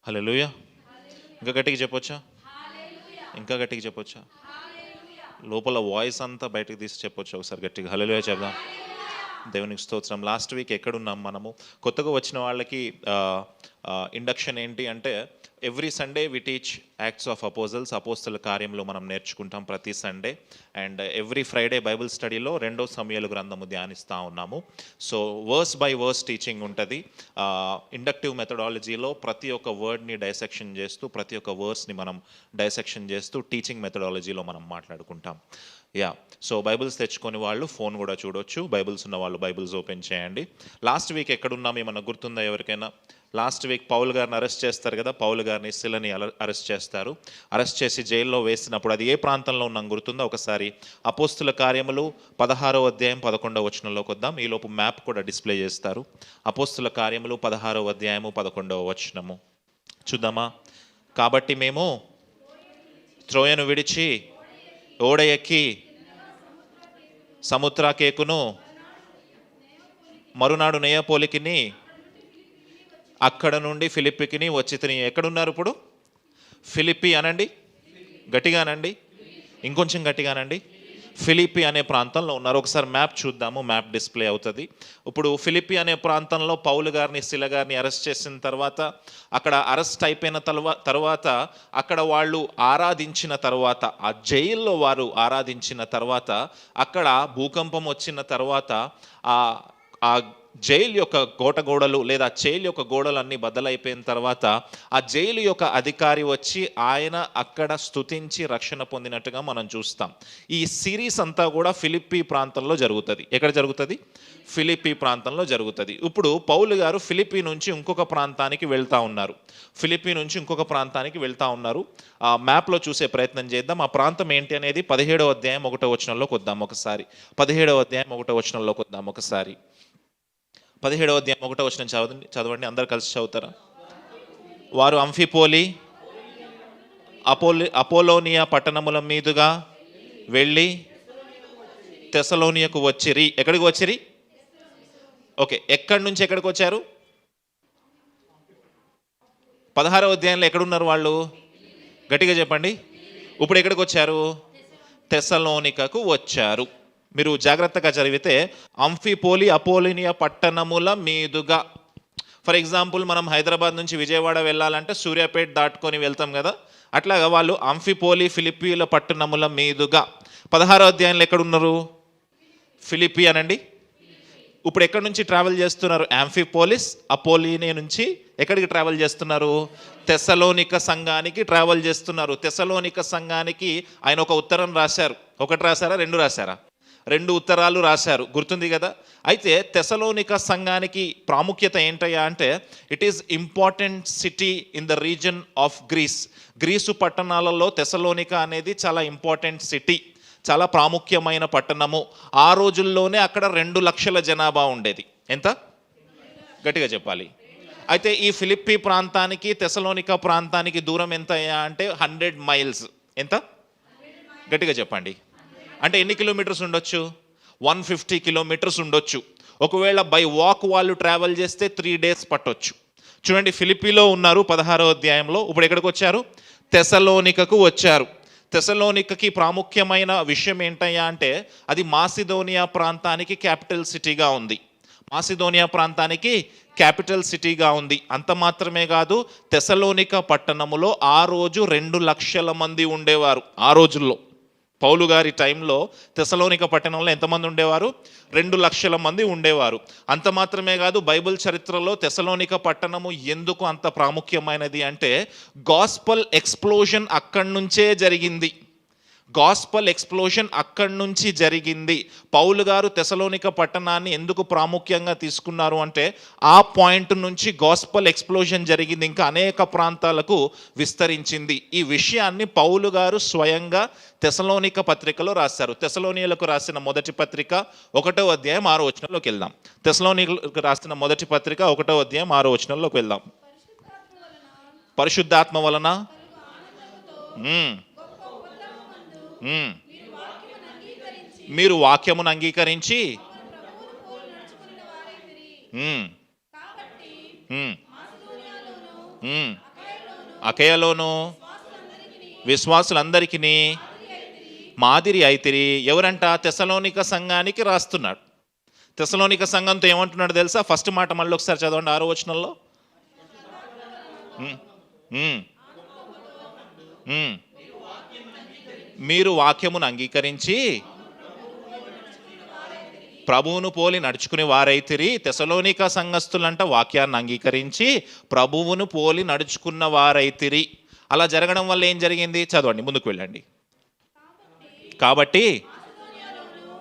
హల్లెలూయా. ఇంకా గట్టిగా చెప్పొచ్చా? ఇంకా గట్టిగా చెప్పొచ్చా? లోపల వాయిస్ అంతా బయటకు తీసి చెప్పొచ్చు ఒకసారి గట్టిగా హల్లెలూయా చెప్దాం. దేవునికి స్తోత్రం. లాస్ట్ వీక్ ఎక్కడున్నాం మనము? కొత్తగా వచ్చిన వాళ్ళకి ఇండక్షన్ ఏంటి అంటే, every Sunday we teach acts of apostles, అపోస్తల కార్యంలో మనం నేర్చుకుంటాం ప్రతి Sunday. And every Friday Bible స్టడీలో 2వ సమూయేలు గ్రంథము ధ్యానిస్తూ ఉన్నాము. So verse by verse teaching ఉంటుంది. ఇండక్టివ్ మెథడాలజీలో ప్రతి ఒక్క వర్డ్ని డైసెక్షన్ చేస్తూ, ప్రతి ఒక్క వర్స్ని మనం డైసెక్షన్ చేస్తూ టీచింగ్ మెథడాలజీలో మనం మాట్లాడుకుంటాం. సో బైబిల్స్ తెచ్చుకొని వాళ్ళు ఫోన్ కూడా చూడొచ్చు. బైబిల్స్ ఉన్న వాళ్ళు బైబిల్స్ ఓపెన్ చేయండి. లాస్ట్ వీక్ ఎక్కడున్నాం ఏమన్నా గుర్తుందా ఎవరికైనా? లాస్ట్ వీక్ పౌలు గారిని అరెస్ట్ చేస్తారు కదా, పౌలు గారిని శిలని అరెస్ట్ చేస్తారు. అరెస్ట్ చేసి జైల్లో వేసినప్పుడు అది ఏ ప్రాంతంలో ఉన్నాం గుర్తుందా? ఒకసారి అపోస్తుల కార్యములు 16వ అధ్యాయం 11వ వచనంలోకి వద్దాం. ఈలోపు మ్యాప్ కూడా డిస్ప్లే చేస్తారు. అపోస్తుల కార్యములు 16వ అధ్యాయము 11వ వచనము చూద్దామా? కాబట్టి మేము త్రోయను విడిచి ఓడ ఎక్కి సముద్రకేకును మరునాడు నెయపోలికిని అక్కడ నుండి ఫిలిప్పికిని వచ్చి తిని. ఎక్కడున్నారు ఇప్పుడు? ఫిలిప్పి అనండి, గట్టిగానండి, ఇంకొంచెం గట్టిగానండి. ఫిలిప్పి అనే ప్రాంతంలో ఉన్నారు. ఒకసారి మ్యాప్ చూద్దాము, మ్యాప్ డిస్ప్లే అవుతుంది. ఇప్పుడు ఫిలిప్పి అనే ప్రాంతంలో పౌలు గారిని శిల గారిని అరెస్ట్ చేసిన తర్వాత, అక్కడ అరెస్ట్ అయిపోయిన తర్వాత అక్కడ వాళ్ళు ఆరాధించిన తర్వాత, ఆ జైల్లో వారు ఆరాధించిన తర్వాత, అక్కడ భూకంపం వచ్చిన తర్వాత ఆ జైలు యొక్క గోడలు లేదా జైలు యొక్క గోడలు అన్నీ బద్దలైపోయిన తర్వాత ఆ జైలు యొక్క అధికారి వచ్చి ఆయన అక్కడ స్తుతించి రక్షణ పొందినట్టుగా మనం చూస్తాం. ఈ సిరీస్ అంతా కూడా ఫిలిప్పి ప్రాంతంలో జరుగుతుంది. ఎక్కడ జరుగుతుంది? ఫిలిప్పి ప్రాంతంలో జరుగుతుంది. ఇప్పుడు పౌలు గారు ఫిలిప్పి నుంచి ఇంకొక ప్రాంతానికి వెళ్తూ ఉన్నారు. ఫిలిప్పి నుంచి ఇంకొక ప్రాంతానికి వెళ్తూ ఉన్నారు. ఆ మ్యాప్లో చూసే ప్రయత్నం చేద్దాం. ఆ ప్రాంతం ఏంటి అనేది 17వ అధ్యాయం 1వ వచనంలోకి వద్దాం ఒకసారి. 17వ అధ్యాయం 1వ వచనంలోకి వద్దాం ఒకసారి. 17వ అధ్యాయం 1వ వచనం చదవండి. అందరు కలిసి చదువుతారా? వారు అంఫిపోలి అపోలోనియా పట్టణముల మీదుగా వెళ్ళి తెసలోనియకు వచ్చిరి. ఎక్కడికి వచ్చిరి? ఓకే, ఎక్కడి నుంచి ఎక్కడికి వచ్చారు? 16వ అధ్యాయంలో ఎక్కడున్నారు వాళ్ళు? గట్టిగా చెప్పండి. ఇప్పుడు ఎక్కడికి వచ్చారు? తెసలోనికకు వచ్చారు. మీరు జాగ్రత్తగా చదివితే అంఫిపోలి అపోలోనియా పట్టణముల మీదుగా. ఫర్ ఎగ్జాంపుల్ మనం హైదరాబాద్ నుంచి విజయవాడ వెళ్ళాలంటే సూర్యాపేట దాటుకొని వెళ్తాం కదా, అట్లాగా వాళ్ళు అంఫిపోలి ఫిలిప్పీల పట్టణముల మీదుగా. 16వ అధ్యాయంలో ఎక్కడున్నారు? ఫిలిప్పి అనండి. ఇప్పుడు ఎక్కడి నుంచి ట్రావెల్ చేస్తున్నారు? యాంఫిపోలిస్ అపోలినియా నుంచి ఎక్కడికి ట్రావెల్ చేస్తున్నారు? తెసలోనిక సంఘానికి ట్రావెల్ చేస్తున్నారు. తెసలోనిక సంఘానికి ఆయన ఒక ఉత్తరం రాశారు. ఒకటి రాశారా, 2 రాశారా? 2 ఉత్తరాలు రాశారు, గుర్తుంది కదా. అయితే తెసలోనిక సంఘానికి ప్రాముఖ్యత ఏంటయ్యా అంటే, it is important city in the region of Greece. Greece పట్టణాలలో తెసలోనిక అనేది చాలా ఇంపార్టెంట్ సిటీ, చాలా ప్రాముఖ్యమైన పట్టణము. ఆ రోజుల్లోనే అక్కడ 2 లక్షల జనాభా ఉండేది. ఎంత? గట్టిగా చెప్పాలి. అయితే ఈ ఫిలిప్పి ప్రాంతానికి తెసలోనిక ప్రాంతానికి దూరం ఎంత అంటే 100 మైల్స్. ఎంత? గట్టిగా చెప్పండి. అంటే ఎన్ని కిలోమీటర్స్ ఉండొచ్చు? 150 కిలోమీటర్స్ ఉండొచ్చు. ఒకవేళ బై వాక్ వాళ్ళు ట్రావెల్ చేస్తే 3 days పట్టొచ్చు. చూడండి, ఫిలిప్పీలో ఉన్నారు 16వ అధ్యాయంలో. ఇప్పుడు ఎక్కడికి వచ్చారు? తెసలోనికకు వచ్చారు. తెసలోనికకి ప్రాముఖ్యమైన విషయం ఏంటయ్యా అంటే, అది మాసిదోనియా ప్రాంతానికి క్యాపిటల్ సిటీగా ఉంది. మాసిదోనియా ప్రాంతానికి క్యాపిటల్ సిటీగా ఉంది. అంత మాత్రమే కాదు, తెసలోనిక పట్టణములో ఆ రోజు 2 లక్షల మంది ఉండేవారు. ఆ రోజుల్లో పౌలు గారి టైంలో తెసలోనిక పట్టణంలో ఎంతమంది ఉండేవారు? 2 లక్షల మంది ఉండేవారు. అంత మాత్రమే కాదు, బైబిల్ చరిత్రలో తెసలోనిక పట్టణము ఎందుకు అంత ప్రాముఖ్యమైనది అంటే, గాస్పల్ ఎక్స్ప్లోజన్ అక్కడి నుంచే జరిగింది. గాస్పల్ ఎక్స్ప్లోజన్ అక్కడి నుంచి జరిగింది. పౌలు గారు తెసలోనిక పట్టణాన్ని ఎందుకు ప్రాముఖ్యంగా తీసుకున్నారు అంటే, ఆ పాయింట్ నుంచి గాస్పల్ ఎక్స్ప్లోజన్ జరిగింది, ఇంకా అనేక ప్రాంతాలకు విస్తరించింది. ఈ విషయాన్ని పౌలు గారు స్వయంగా తెసలోనిక పత్రికలో రాశారు. తెసలోనియలకు రాసిన మొదటి పత్రిక 1వ అధ్యాయం 6వ వచనంలోకి వెళ్దాం. తెసలోనికలకు రాసిన మొదటి పత్రిక 1వ అధ్యాయం 6వ వచనంలోకి వెళ్దాం. పరిశుద్ధాత్మ వలన మీరు వాక్యమును అంగీకరించి అకయలోను విశ్వాసులందరికీ మాదిరి అయితిరి. ఎవరంట? తెస్సలోనిక సంఘానికి రాస్తున్నాడు. తెస్సలోనిక సంఘంతో ఏమంటున్నాడు తెలుసా? ఫస్ట్ మాట మళ్ళీ ఒకసారి చదవండి 6వ వచనంలో. మీరు వాక్యమును అంగీకరించి ప్రభువును పోలి నడుచుకునే వారైతిరి. తెస్సలోనిక సంఘస్థులంట వాక్యాన్ని అంగీకరించి ప్రభువును పోలి నడుచుకున్న వారైతిరి. అలా జరగడం వల్ల ఏం జరిగింది? చదవండి, ముందుకు వెళ్ళండి. కాబట్టి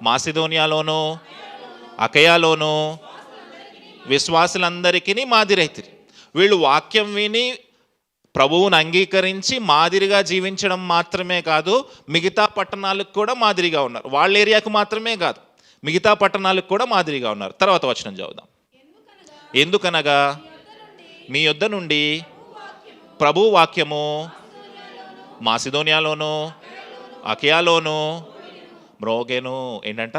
మాసిదోనియాలోను అకయాలోను విశ్వాసులందరికీ మాదిరైతిరి. వీళ్ళు వాక్యం విని ప్రభువును అంగీకరించి మాదిరిగా జీవించడం మాత్రమే కాదు, మిగతా పట్టణాలకు కూడా మాదిరిగా ఉన్నారు. వాళ్ళ ఏరియాకు మాత్రమే కాదు, మిగతా పట్టణాలకు కూడా మాదిరిగా ఉన్నారు. తర్వాత వచనం చదువుదాం. ఎందుకనగా మీ యొద్ద నుండి ప్రభు వాక్యము మాసిదోనియాలోను అకయాలోను మ్రోగెను. ఏంటంట?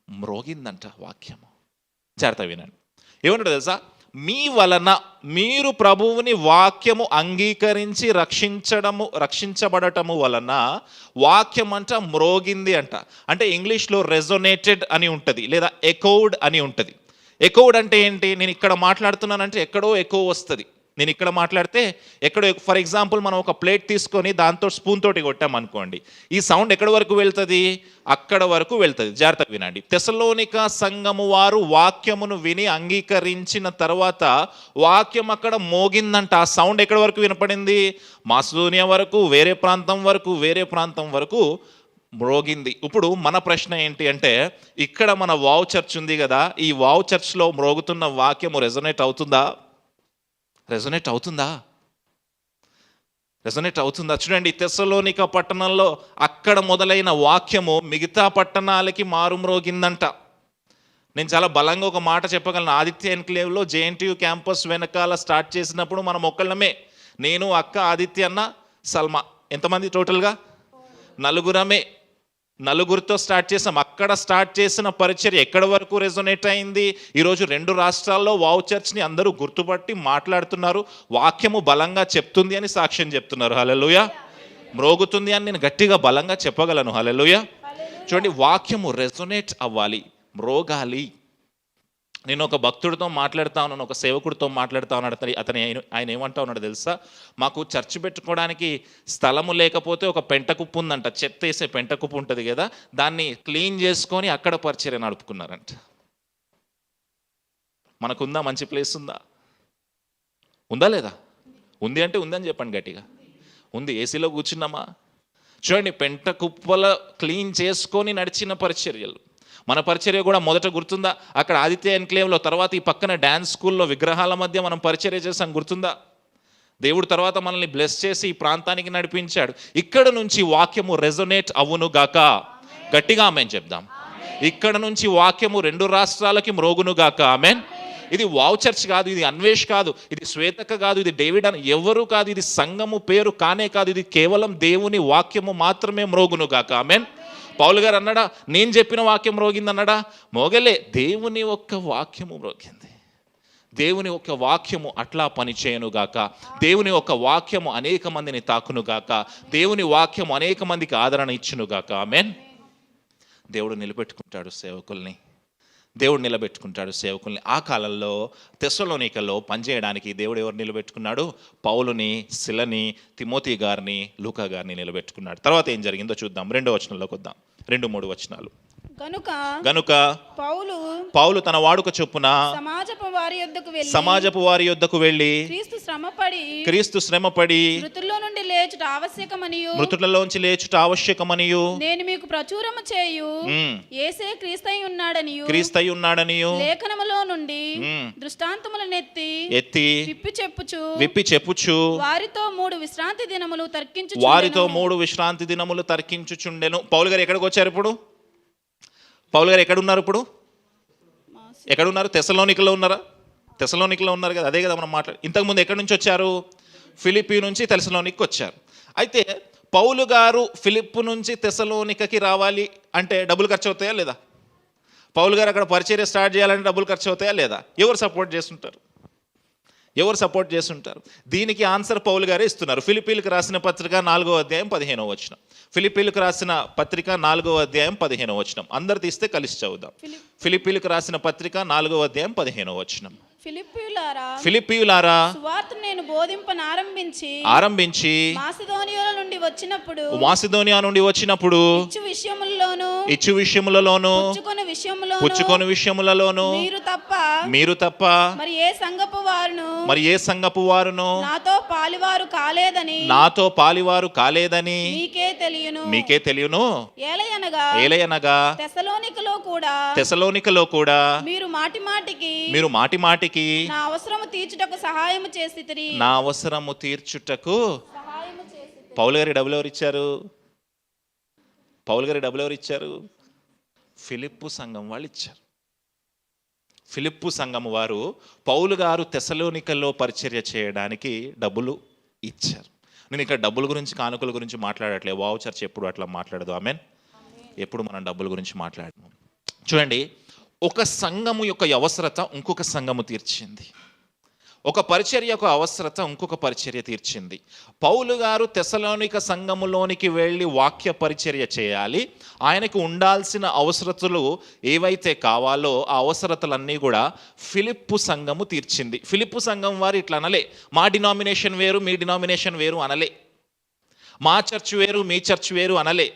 మ్రోగిందంట వాక్యము. జాగ్రత్త వినండి. ఏమంటాడు తెలుసా? మీ వలన మీరు ప్రభువుని వాక్యము అంగీకరించి రక్షించబడటము వలన వాక్యం అంట మ్రోగింది అంట. అంటే ఇంగ్లీష్లో రెజొనేటెడ్ అని ఉంటుంది, లేదా ఎకోడ్ అని ఉంటుంది. ఎకోడ్ అంటే ఏంటి? నేను ఇక్కడ మాట్లాడుతున్నానంటే ఎక్కడో ఎకో వస్తుంది. నేను ఇక్కడ మాట్లాడితే ఎక్కడో, ఫర్ ఎగ్జాంపుల్ మనం ఒక ప్లేట్ తీసుకొని దాంతో స్పూన్ తోటి కొట్టామనుకోండి, ఈ సౌండ్ ఎక్కడి వరకు వెళ్తుంది? అక్కడ వరకు వెళ్తుంది. జాగ్రత్తగా వినండి. తెస్సలోనిక సంఘము వారు వాక్యమును విని అంగీకరించిన తర్వాత వాక్యం అక్కడ మోగిందంట. ఆ సౌండ్ ఎక్కడి వరకు వినపడింది? మాసిదోనియా వరకు, వేరే ప్రాంతం వరకు మ్రోగింది. ఇప్పుడు మన ప్రశ్న ఏంటి అంటే, ఇక్కడ మన వావ్ చర్చ్ ఉంది కదా, ఈ వావ్ చర్చ్లో మ్రోగుతున్న వాక్యము రెజొనేట్ అవుతుందా? చూడండి, తెస్సలోనిక పట్టణంలో అక్కడ మొదలైన వాక్యము మిగతా పట్టణాలకి మారుమ్రోగిందంట. నేను చాలా బలంగా ఒక మాట చెప్పగలను. ఆదిత్య ఎన్క్లేవ్లో JNTU క్యాంపస్ వెనకాల స్టార్ట్ చేసినప్పుడు మనం ఒక్కళ్ళమే, నేను, అక్క, ఆదిత్య అన్న, సల్మా. ఎంతమంది టోటల్గా? నలుగురితో స్టార్ట్ చేసాం. అక్కడ స్టార్ట్ చేసిన పరిచర్య ఎక్కడి వరకు రెజొనేట్ అయింది? ఈరోజు 2 రాష్ట్రాల్లో వావ్ చర్చ్ని అందరూ గుర్తుపట్టి మాట్లాడుతున్నారు. వాక్యము బలంగా చెప్తుంది అని సాక్ష్యం చెప్తున్నారు. హల్లెలూయా. మ్రోగుతుంది అని నేను గట్టిగా బలంగా చెప్పగలను. హల్లెలూయా. చూడండి, వాక్యము రెజొనేట్ అవ్వాలి, మ్రోగాలి. నేను ఒక భక్తుడితో మాట్లాడుతా ఉన్నాను, ఒక సేవకుడితో మాట్లాడుతా ఉన్నాడు. ఆయన ఏమంటా ఉన్నాడు తెలుసా? మాకు చర్చ్ పెట్టుకోవడానికి స్థలము లేకపోతే ఒక పెంట కుప్పు ఉందంట, చెత్త వేసే పెంట కుప్పు ఉంటుంది కదా, దాన్ని క్లీన్ చేసుకొని అక్కడ పరిచర్య నడుపుకున్నారంట. మనకుందా? మంచి ప్లేస్ ఉందా లేదా? ఉంది అంటే ఉందని చెప్పండి గట్టిగా. ఉంది. ఏసీలో కూర్చున్నామా? చూడండి, పెంట కుప్పల క్లీన్ చేసుకొని నడిచిన పరిచర్యలు. మన పరిచర్య కూడా మొదట గుర్తుందా? అక్కడ ఆదిత్య ఎన్క్లేవ్లో, తర్వాత ఈ పక్కన డ్యాన్స్ స్కూల్లో విగ్రహాల మధ్య మనం పరిచర్య చేసాం, గుర్తుందా? దేవుడు తర్వాత మనల్ని బ్లెస్ చేసి ఈ ప్రాంతానికి నడిపించాడు. ఇక్కడ నుంచి వాక్యము రెజొనేట్ అవ్వును గాక. గట్టిగా ఆమెన్ చెప్దాం. ఇక్కడ నుంచి వాక్యము 2 రాష్ట్రాలకి మ్రోగును గాక. ఆమెన్. ఇది వావ్ చర్చ్ కాదు, ఇది అన్వేష్ కాదు, ఇది శ్వేతక కాదు, ఇది డేవిడ్ అని ఎవరు కాదు, ఇది సంఘము పేరు కానే కాదు. ఇది కేవలం దేవుని వాక్యము మాత్రమే మ్రోగును గాక. ఆమెన్. పౌలు గారు అన్నాడా నేను చెప్పిన వాక్యం మ్రోగింది అన్నాడా? మోగలే. దేవుని ఒక్క వాక్యము మ్రోగింది. దేవుని ఒక్క వాక్యము అట్లా పనిచేయనుగాక. దేవుని ఒక్క వాక్యము అనేక మందిని తాకునుగాక. దేవుని వాక్యము అనేక మందికి ఆదరణ ఇచ్చునుగాక. ఆమెన్. దేవుడు నిలబెట్టుకుంటాడు సేవకుల్ని. ఆ కాలంలో తెస్సలోనికలో పనిచేయడానికి దేవుడు ఎవరు నిలబెట్టుకున్నాడు? పౌలుని, సిలని, తిమోతి గారిని, లూకా గారిని నిలబెట్టుకున్నాడు. తర్వాత ఏం జరిగిందో చూద్దాం. 2వ వచనంలోకి వద్దాం. 2-3 వచనాలు. గనుక పౌలు తన వాడుక చొప్పున సమాజపు వారి యొద్దకు వెళ్ళి క్రీస్తు శ్రమపడి మృతులలోంచి లేచుట ఆవశ్యకమనియు నేను మీకు ప్రచురము చేయు యేసే క్రీస్తై ఉన్నాడనియు లేఖనములో నుండి దృష్టాంతములను ఎత్తి విప్పి చెప్పుచు వారితో 3 విశ్రాంతి దినములు తర్కించుచుండెను. పౌలు గారు ఎక్కడికి వచ్చారు ఇప్పుడు? పౌలు గారు ఎక్కడున్నారు ఇప్పుడు? తెస్సలోనికలో ఉన్నారు కదా, అదే కదా మనం మాట్లాడు. ఇంతకుముందు ఎక్కడి నుంచి వచ్చారు? ఫిలిప్పీ నుంచి తెస్సలోనికకి వచ్చారు. అయితే పౌలు గారు ఫిలిప్పు నుంచి తెస్సలోనికకి రావాలి అంటే డబ్బులు ఖర్చు అవుతాయా లేదా? పౌలు గారు అక్కడ పరిచర్య స్టార్ట్ చేయాలంటే డబ్బులు ఖర్చు అవుతాయా లేదా? ఎవరు సపోర్ట్ చేస్తుంటారు? ఎవరు సపోర్ట్ చేస్తుంటారు? దీనికి ఆన్సర్ పౌలు గారే ఇస్తున్నారు. ఫిలిప్పీలకు రాసిన పత్రిక 4వ అధ్యాయం 15వ వచనం. ఫిలిప్పీలకు రాసిన పత్రిక 4వ అధ్యాయం 15వ వచనం. అందరు తీస్తే కలిసి చదువుదాం. ఫిలిప్పీలకు రాసిన పత్రిక 4వ అధ్యాయం 15వ వచనం. ఫిలిప్పీయులారా, సువార్తను నేను బోధింపనారంభించి మాసిదోనియా నుండి వచ్చినప్పుడు ఇచ్చు విషయములలోను పుచ్చుకొని విషయములలోను మీరు తప్ప మరి ఏ సంఘపు వారును నాతో పాలివారు కాలేదని మీకే తెలియను. ఏలయనగా తెసలోనికలో కూడా మీరు మాటి మాటికి నా అవసరము తీర్చుటకు సహాయము చేసితిరి. నా అవసరము తీర్చుటకు పౌలు గారి డబ్బులు ఎవరు ఇచ్చారు? ఫిలిప్పు సంఘం వాళ్ళు ఇచ్చారు. ఫిలిప్పు సంఘం వారు పౌలు గారు తెసలోనికలో పరిచర్య చేయడానికి డబ్బులు ఇచ్చారు. నేను ఇక్కడ డబ్బుల గురించి, కానుకల గురించి మాట్లాడట్లేదు. వావ్ చర్చ్ ఎప్పుడు అట్లా మాట్లాడదు. ఆమెన్. ఎప్పుడు మనం డబ్బుల గురించి మాట్లాడము. చూడండి, ఒక సంఘము యొక్క అవసరత ఇంకొక సంఘము తీర్చింది. ఒక పరిచర్య యొక్క అవసరత ఇంకొక పరిచర్య తీర్చింది. పౌలు గారు తెసలోనిక సంఘములోనికి వెళ్ళి వాక్య పరిచర్య చేయాలి. ఆయనకు ఉండాల్సిన అవసరతలు ఏవైతే కావాలో ఆ అవసరతలన్నీ కూడా ఫిలిప్పు సంఘము తీర్చింది. ఫిలిప్పు సంఘం వారు ఇట్లా అనలే, మా డినామినేషన్ వేరు మీ డినామినేషన్ వేరు అనలే, మా చర్చ్ వేరు మీ చర్చ్ వేరు అనలే,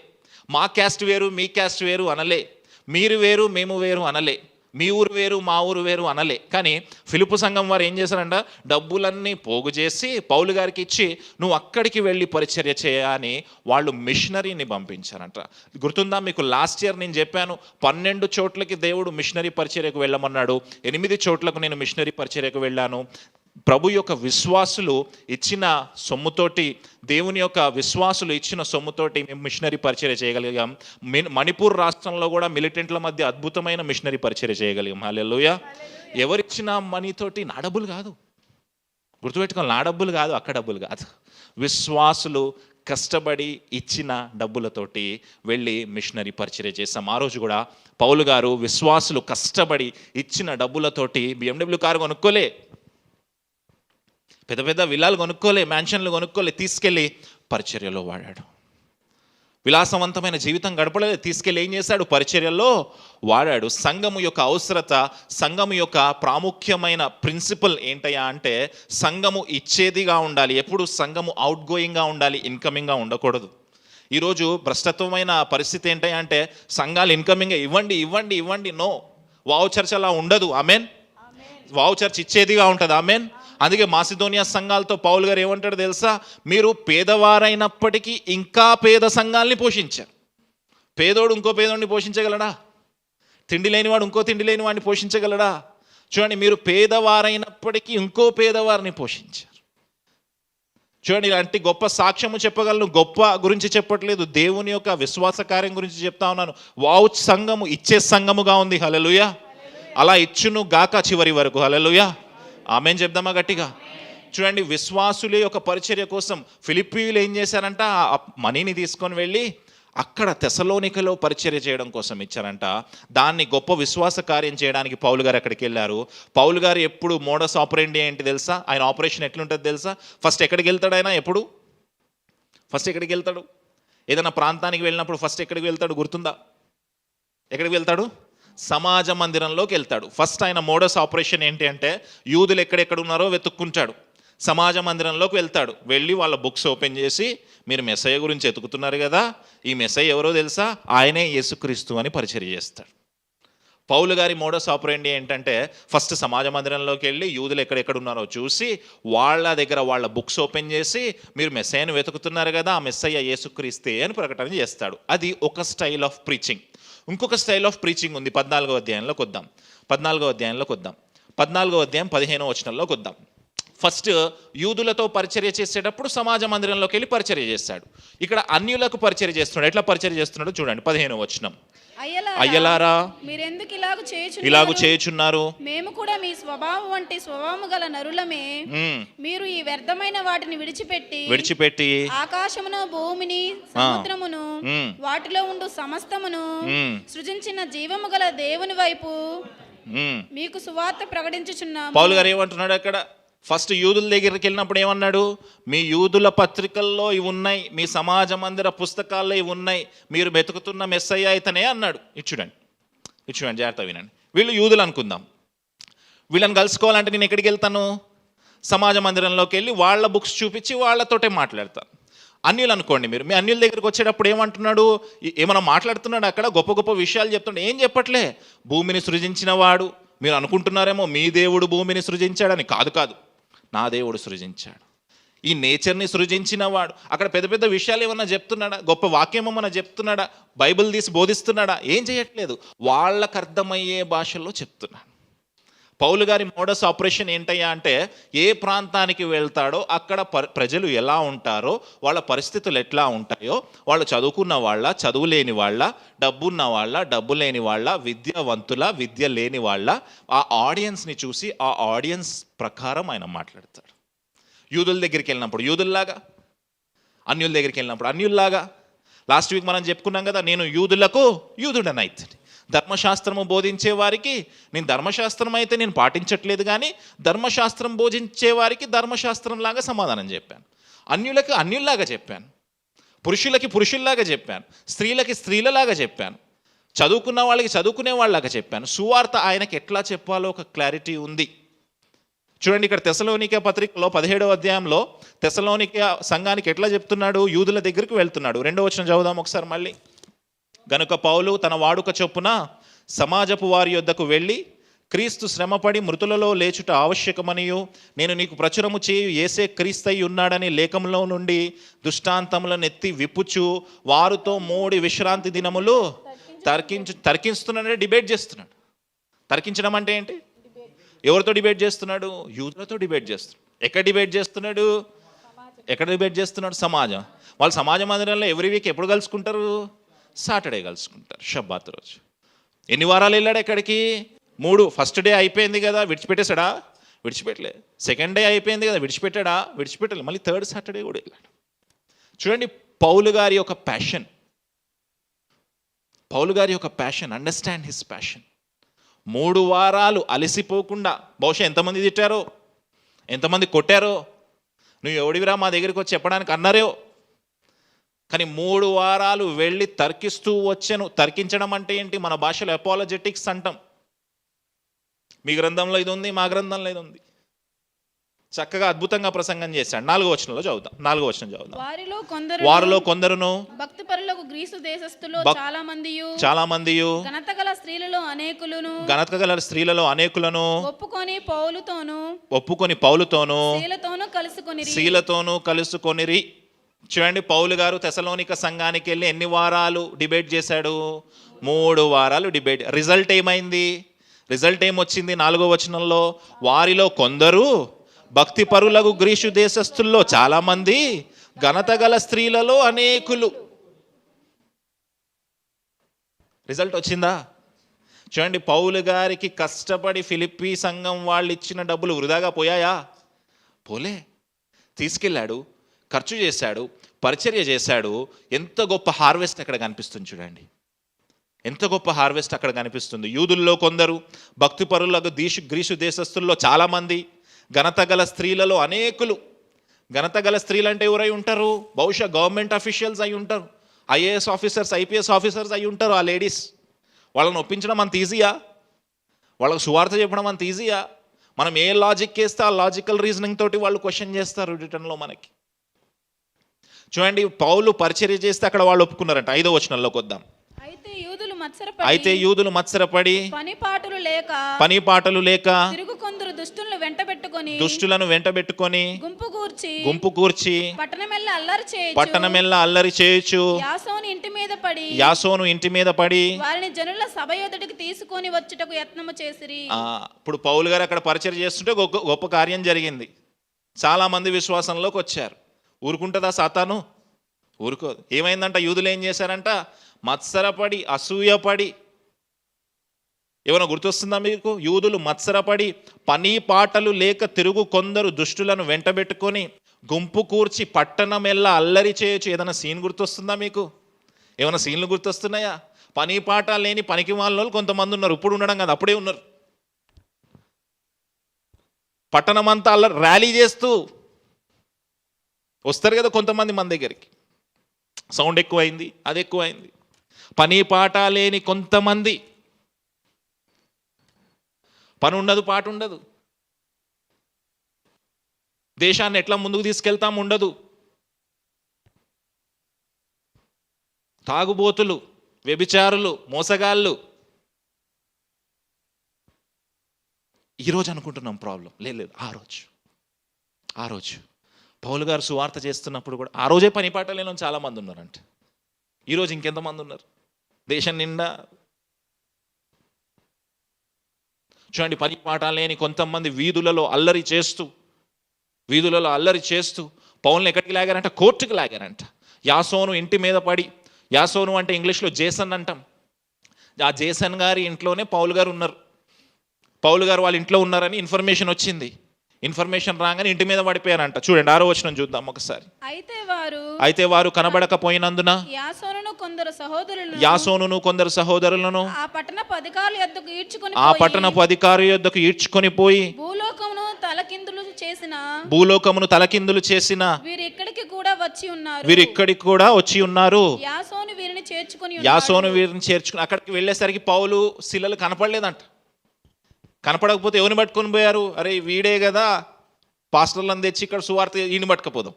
మా క్యాస్ట్ వేరు మీ క్యాస్ట్ వేరు అనలే, మీరు వేరు మేము వేరు అనలే, మీ ఊరు వేరు మా ఊరు వేరు అనలే. కానీ ఫిలిప్పు సంఘం వారు ఏం చేశారంట? డబ్బులన్నీ పోగు చేసి పౌలు గారికి ఇచ్చి నువ్వు అక్కడికి వెళ్ళి పరిచర్య చేయని వాళ్ళు మిషనరీని పంపించారంట. గుర్తుందా మీకు? లాస్ట్ ఇయర్ నేను చెప్పాను, 12 చోట్లకి దేవుడు మిషనరీ పరిచర్యకు వెళ్ళమన్నాడు. 8 చోట్లకు నేను మిషనరీ పరిచర్యకు వెళ్ళాను. ప్రభు యొక్క విశ్వాసులు ఇచ్చిన సొమ్ముతోటి, దేవుని యొక్క విశ్వాసులు ఇచ్చిన సొమ్ముతోటి మేము మిషనరీ పరిచర్య చేయగలిగాం. మణిపూర్ రాష్ట్రంలో కూడా మిలిటెంట్ల మధ్య అద్భుతమైన మిషనరీ పరిచర్య చేయగలిగాం. హల్లెలూయా. ఎవరిచ్చిన మనీతోటి? నా డబ్బులు కాదు, గుర్తుపెట్టుకోవాలి, నా డబ్బులు కాదు, అక్క డబ్బులు కాదు. విశ్వాసులు కష్టపడి ఇచ్చిన డబ్బులతోటి వెళ్ళి మిషనరీ పరిచర్య చేస్తాం. ఆ రోజు కూడా పౌలు గారు విశ్వాసులు కష్టపడి ఇచ్చిన డబ్బులతోటి BMW కారు కొనుక్కోలే, పెద్ద పెద్ద విల్లాలు కొనుక్కోలే, మ్యాన్షన్లు కొనుక్కోలే, తీసుకెళ్ళి పరిచర్యలో వాడాడు. విలాసవంతమైన జీవితం గడపలేదు, తీసుకెళ్ళి ఏం చేశాడు? పరిచర్యలో వాడాడు. సంఘము యొక్క అవసరత, సంఘము యొక్క ప్రాముఖ్యమైన ప్రిన్సిపల్ ఏంటయ్యా అంటే సంఘము ఇచ్చేదిగా ఉండాలి. ఎప్పుడు సంఘము అవుట్ గోయింగ్గా ఉండాలి, ఇన్కమింగ్గా ఉండకూడదు. ఈరోజు భ్రష్టత్వమైన పరిస్థితి ఏంటయ్యా అంటే సంఘాలు ఇన్కమింగ్ ఇవ్వండి ఇవ్వండి ఇవ్వండి. నో, వావ్ చర్చ్ అలా ఉండదు. ఆమెన్. వావ్ చర్చ్ ఇచ్చేదిగా ఉంటుంది. ఆమెన్. అందుకే మాసిదోనియా సంఘాలతో పౌలు గారు ఏమంటాడు తెలుసా? మీరు పేదవారైనప్పటికీ ఇంకా పేద సంఘాలని పోషించారు. పేదోడు ఇంకో పేదోడిని పోషించగలడా? తిండి లేనివాడు ఇంకో తిండి లేని వాడిని పోషించగలడా? చూడండి, మీరు పేదవారైనప్పటికీ ఇంకో పేదవారిని పోషించారు. చూడండి, ఇలాంటి గొప్ప సాక్ష్యము చెప్పగలను. గొప్ప గురించి చెప్పట్లేదు, దేవుని యొక్క విశ్వాస కార్యం గురించి చెప్తా ఉన్నాను. వావ్ సంఘము ఇచ్చే సంఘముగా ఉంది. హల్లెలూయా. అలా ఇచ్చును గాక చివరి వరకు. హల్లెలూయా. ఆమేన్ చెప్దామా గట్టిగా? చూడండి, విశ్వాసులే యొక్క పరిచర్య కోసం ఫిలిప్పీయులు ఏం చేశారంట? ఆ మనీని తీసుకొని వెళ్ళి అక్కడ తెసలోనికలో పరిచర్య చేయడం కోసం ఇచ్చారంట. దాన్ని గొప్ప విశ్వాస కార్యం చేయడానికి పౌలు గారు అక్కడికి వెళ్ళారు. పౌలు గారు ఎప్పుడు మోడస్ ఆపరేండి ఏంటి తెలుసా? ఆయన ఆపరేషన్ ఎట్లుంటుంది తెలుసా? ఫస్ట్ ఎక్కడికి వెళ్తాడు ఆయన? ఫస్ట్ ఎక్కడికి వెళ్తాడు? ఏదైనా ప్రాంతానికి వెళ్ళినప్పుడు ఫస్ట్ ఎక్కడికి వెళ్తాడు? గుర్తుందా? ఎక్కడికి వెళ్తాడు? సమాజ మందిరంలోకి వెళ్తాడు. ఫస్ట్ ఆయన మోడస్ ఆపరేషన్ ఏంటి అంటే యూదులు ఎక్కడెక్కడ ఉన్నారో వెతుక్కుంటాడు. సమాజ మందిరంలోకి వెళ్తాడు. వెళ్ళి వాళ్ళ బుక్స్ ఓపెన్ చేసి, మీరు మెస్సయ్య గురించి ఎతుకుతున్నారు కదా, ఈ మెస్సయ్య ఎవరో తెలుసా? ఆయనే యేసుక్రీస్తు అని పరిచర్య చేస్తాడు. పౌలు గారి మోడస్ ఆపరేండి ఏంటంటే ఫస్ట్ సమాజ మందిరంలోకి వెళ్ళి యూదులు ఎక్కడెక్కడ ఉన్నారో చూసి వాళ్ళ దగ్గర వాళ్ళ బుక్స్ ఓపెన్ చేసి, మీరు మెస్సయ్యను వెతుకుతున్నారు కదా, ఆ మెస్సయ్య యేసుక్రీస్తే అని ప్రకటన చేస్తాడు. అది ఒక స్టైల్ ఆఫ్ ప్రీచింగ్. ఇంకొక స్టైల్ ఆఫ్ ప్రీచింగ్ ఉంది. 14వ అధ్యాయంలోకి వద్దాం. 14వ అధ్యాయం 15వ వచనంలోకి వద్దాం. ఫస్ట్ యూదులతో పరిచర్య చేసేటప్పుడు సమాజ మందిరంలోకి వెళ్ళి పరిచర్య చేస్తాడు. ఇక్కడ అన్యులకు పరిచర్య చేస్తున్నాడు. ఎట్లా పరిచర్య చేస్తున్నాడో చూడండి. 15వ వచనం. అయ్యలారా, మీరెందుకు ఇలాగు చేయుచున్నారు? మేము కూడా మీ స్వభావం వంటి స్వభావము గల నరులమే. మీరు ఈ వ్యర్థమైన వాటిని విడిచిపెట్టి ఆకాశమును, భూమిని, సముద్రమును, వాటిలో ఉండు సమస్తమును సృజించిన జీవము గల దేవుని వైపు మీకు సువార్త ప్రకటించుచున్నాము. పౌలు గారు ఏమంటున్నాడు అక్కడ? ఫస్ట్ యూదుల దగ్గరికి వెళ్ళినప్పుడు ఏమన్నాడు? మీ యూదుల పత్రికల్లో ఇవి ఉన్నాయి, మీ సమాజ మందిర పుస్తకాల్లో ఇవి ఉన్నాయి, మీరు వెతుకుతున్న మెస్సయ్య ఇతనే అన్నాడు. ఇచ్చుడండి జాగ్రత్త వినండి. వీళ్ళు యూదులు అనుకుందాం. వీళ్ళని కలుసుకోవాలంటే నేను ఎక్కడికి వెళ్తాను? సమాజ మందిరంలోకి వెళ్ళి వాళ్ళ బుక్స్ చూపించి వాళ్ళతోటే మాట్లాడతాను. అన్యులు అనుకోండి, మీరు మీ అన్యుల దగ్గరికి వచ్చేటప్పుడు ఏమంటున్నాడు? ఏమైనా మాట్లాడుతున్నాడు అక్కడ? గొప్ప గొప్ప విషయాలు చెప్తున్నాడు. ఏం చెప్పట్లే. భూమిని సృజించిన వాడు, మీరు అనుకుంటున్నారేమో మీ దేవుడు భూమిని సృజించాడని. కాదు, నా దేవుడు సృజించాడు. ఈ నేచర్ని సృజించిన వాడు. అక్కడ పెద్ద పెద్ద విషయాలు ఏమన్నా చెప్తున్నాడా? గొప్ప వాక్యం ఏమన్నా చెప్తున్నాడా? బైబిల్ తీసి బోధిస్తున్నాడా? ఏం చేయట్లేదు. వాళ్ళకు అర్థమయ్యే భాషల్లో చెప్తున్నాడు. పౌలు గారి మోడస్ ఆపరేషన్ ఏంటయ్యా అంటే, ఏ ప్రాంతానికి వెళ్తాడో అక్కడ ప్రజలు ఎలా ఉంటారో, వాళ్ళ పరిస్థితులు ఎట్లా ఉంటాయో, వాళ్ళు చదువుకున్న వాళ్ళ, చదువు లేని వాళ్ళ, డబ్బున్న వాళ్ళ, డబ్బు లేని వాళ్ళ, విద్యావంతుల, విద్య లేని వాళ్ళ, ఆ ఆడియన్స్ని చూసి ఆ ఆడియన్స్ ప్రకారం ఆయన మాట్లాడతాడు. యూదుల దగ్గరికి వెళ్ళినప్పుడు యూదుల్లాగా, అన్యుల దగ్గరికి వెళ్ళినప్పుడు అన్యుల్లాగా. లాస్ట్ వీక్ మనం చెప్పుకున్నాం కదా, నేను యూదులకు యూదుడనైతే, ధర్మశాస్త్రము బోధించే వారికి నేను ధర్మశాస్త్రం అయితే నేను పాటించట్లేదు, కానీ ధర్మశాస్త్రం బోధించే వారికి ధర్మశాస్త్రంలాగా సమాధానం చెప్పాను. అన్యులకు అన్యుల్లాగా చెప్పాను, పురుషులకి పురుషుల్లాగా చెప్పాను, స్త్రీలకి స్త్రీలలాగా చెప్పాను, చదువుకున్న వాళ్ళకి చదువుకునే వాళ్ళలాగా చెప్పాను. సువార్త ఆయనకి ఎట్లా చెప్పాలో ఒక క్లారిటీ ఉంది. చూడండి, ఇక్కడ తెస్సలోనికే పత్రికలో 17వ అధ్యాయంలో తెస్సలోనికే సంఘానికి ఎట్లా చెప్తున్నాడు? యూదుల దగ్గరికి వెళ్తున్నాడు. 2వ వచనం చదువుదాం ఒకసారి మళ్ళీ. గనుక పౌలు తన వాడుక చొప్పున సమాజపు వారి యొద్దకు వెళ్ళి, క్రీస్తు శ్రమపడి మృతులలో లేచుట ఆవశ్యకమనియు, నేను నీకు ప్రచురము చేయు యేసే క్రీస్తయి ఉన్నాడని లేఖంలో నుండి దృష్టాంతములను ఎత్తి విప్పుచు వారితో 3 విశ్రాంతి దినములు తర్కిస్తున్నాడే. డిబేట్ చేస్తున్నాడు. తర్కించడం అంటే ఏంటి? ఎవరితో డిబేట్ చేస్తున్నాడు? యూదులతో డిబేట్ చేస్తున్నాడు. ఎక్కడ డిబేట్ చేస్తున్నాడు? సమాజం. వాళ్ళు సమాజ మందిరంలో ఎవ్రీ వీక్ ఎప్పుడు కలుసుకుంటారు? సాటర్డే కలుసుకుంటారు, షబ్బాత్ రోజు. ఎన్ని వారాలు వెళ్ళాడు ఎక్కడికి? 3. ఫస్ట్ డే అయిపోయింది కదా, విడిచిపెట్టేశాడా? విడిచిపెట్టలే. సెకండ్ డే అయిపోయింది కదా, విడిచిపెట్టాడా? విడిచిపెట్టలే. మళ్ళీ థర్డ్ సాటర్డే కూడా వెళ్ళాడు. చూడండి, పౌలు గారి యొక్క ప్యాషన్, అండర్స్టాండ్ హిస్ ప్యాషన్. 3 వారాలు అలసిపోకుండా, బహుశా ఎంతమంది తిట్టారో, ఎంతమంది కొట్టారో, నువ్వు ఎవడివిరా మా దగ్గరికి వచ్చి చెప్పడానికి అన్నారో, కానీ 3 వారాలు వెళ్ళి తర్కిస్తూ వచ్చాను. తర్కించడం అంటే ఏంటి? మన భాషలో అపాలజెటిక్స్ అంటాం. మీ గ్రంథంలో ఇది ఉంది, మా గ్రంథంలో ఇది ఉంది. చక్కగా అద్భుతంగా ప్రసంగం చేశాడు. 4వ వచనంలో చదువుదాం. 4వ వచనం చదువుదాం. వారిలో కొందరును భక్తిపరులకు గ్రీసు దేశస్థులో చాలా మందియు ఘనతగల స్త్రీలలో అనేకులను ఒప్పుకొని పౌలుతోను శీలతోను కలుసుకొనిరి. చూడండి, పౌలు గారు తెస్సలోనిక సంఘానికి వెళ్ళి ఎన్ని వారాలు డిబేట్ చేశాడు? 3 వారాలు డిబేట్. రిజల్ట్ ఏమైంది? రిజల్ట్ ఏమొచ్చింది? 4వ వచనంలో, వారిలో కొందరు భక్తిపరులకు గ్రీసు దేశస్థుల్లో చాలా మంది, ఘనత గల స్త్రీలలో అనేకులు. రిజల్ట్ వచ్చిందా? చూడండి, పౌలు గారికి కష్టపడి ఫిలిప్పీ సంఘం వాళ్ళు ఇచ్చిన డబ్బులు వృధాగా పోయాయా? పోలే. తీసుకెళ్ళాడు, ఖర్చు చేశాడు, పరిచర్య చేశాడు. ఎంత గొప్ప హార్వెస్ట్ అక్కడ కనిపిస్తుంది. చూడండి, ఎంత గొప్ప హార్వెస్ట్ అక్కడ కనిపిస్తుంది. యూదుల్లో కొందరు, భక్తిపరులకు గ్రీసు దేశస్థుల్లో చాలామంది, ఘనత గల స్త్రీలలో అనేకులు. ఘనత గల స్త్రీలు అంటే ఎవరై ఉంటారు? బహుశా గవర్నమెంట్ అఫీషియల్స్ అయి ఉంటారు, ఐఏఎస్ ఆఫీసర్స్, ఐపీఎస్ ఆఫీసర్స్ అయి ఉంటారు. ఆ లేడీస్, వాళ్ళని ఒప్పించడం అంత ఈజీయా? వాళ్ళకు సువార్త చెప్పడం అంత ఈజీయా? మనం ఏ లాజిక్ వేస్తే ఆ లాజికల్ రీజనింగ్ తోటి వాళ్ళు క్వశ్చన్ చేస్తారు రిటర్న్లో మనకి. చూడండి, పౌలు పరిచర్య చేస్తే అక్కడ వాళ్ళు ఒప్పుకున్నారంట. 5వ వచనంలోకి వద్దాం. అయితే యూదులు మత్సరపడి పనిపాటలు లేక దుష్టులను వెంటబెట్టుకొని గుంపు కూర్చి పట్టణమెల్ల అల్లరి చేయొచ్చు. యాసోను ఇంటి మీద పడి వారిని జనుల సభ యొద్దకు తీసుకొని వచ్చుటకు యత్నము చేసిరి. ఇప్పుడు పౌలు గారు అక్కడ పరిచర్య చేస్తుంటే గొప్ప కార్యం జరిగింది. చాలా మంది విశ్వాసంలోకి వచ్చారు. ఊరుకుంటుందా సాతాను? ఊరుకోదు. ఏమైందంట? యూదులు ఏం చేశారంట? మత్సరపడి, అసూయపడి. ఏమైనా గుర్తొస్తుందా మీకు? యూదులు మత్సరపడి పని పాటలు లేక తిరుగు కొందరు దుష్టులను వెంటబెట్టుకొని గుంపు కూర్చి పట్టణమెల్లా అల్లరి చేయొచ్చు. ఏదైనా సీన్ గుర్తొస్తుందా మీకు? ఏమైనా సీన్లు గుర్తొస్తున్నాయా? పని పాట లేని పనికి వాళ్ళు కొంతమంది ఉన్నారు. ఇప్పుడు ఉండడం కాదు, అప్పుడే ఉన్నారు. పట్టణమంతా అల్ల ర్యాలీ చేస్తూ వస్తారు కదా కొంతమంది మన దగ్గరికి. సౌండ్ ఎక్కువైంది, అది ఎక్కువైంది. పని పాట లేని కొంతమంది, పని ఉండదు, పాట ఉండదు, దేశాన్ని ఎట్లా ముందుకు తీసుకెళ్తాం ఉండదు. తాగుబోతులు, వ్యభిచారులు, మోసగాళ్ళు. ఈరోజు అనుకుంటున్నాం ప్రాబ్లం. లేదు, ఆ రోజు పౌలు గారు సువార్త చేస్తున్నప్పుడు కూడా ఆ రోజే పని పాట లేని చాలామంది ఉన్నారంట. ఈరోజు ఇంకెంతమంది ఉన్నారు దేశం నిండా? చూడండి, పని పాట లేని కొంతమంది వీధులలో అల్లరి చేస్తూ పౌల్ని ఎక్కడికి లాగారంట? కోర్టుకి లాగారంట. యాసోను ఇంటి మీద పడి, యాసోను అంటే ఇంగ్లీష్లో జేసన్ అంటాం, ఆ జేసన్ గారి ఇంట్లోనే పౌలు గారు ఉన్నారు. పౌలు గారు వాళ్ళ ఇంట్లో ఉన్నారని ఇన్ఫర్మేషన్ వచ్చింది. ఇన్ఫర్మేషన్ రాగానే ఇంటి మీద పడిపోయారంట. చూడండి 6వ వచనం చూద్దాం ఒకసారి. అయితే వారు కనబడకపోయినందున యాసోనును కొందరు సహోదరులను ఆ పట్టణపు అధికారి యొద్దకు ఈడ్చుకొని పోయి భూలోకమును తలకిందులు చేసిన వీరు ఇక్కడికి కూడా వచ్చి ఉన్నారు. యాసోను వీరిని చేర్చుకుని అక్కడికి వెళ్ళేసరికి పౌలు శిలలు కనపడలేదంట. కనపడకపోతే ఎవరిని పట్టుకొని పోయారు? అరే వీడే కదా పాస్టర్లను తెచ్చి ఇక్కడ సువార్త, ఈయన పట్టుకపోదాం.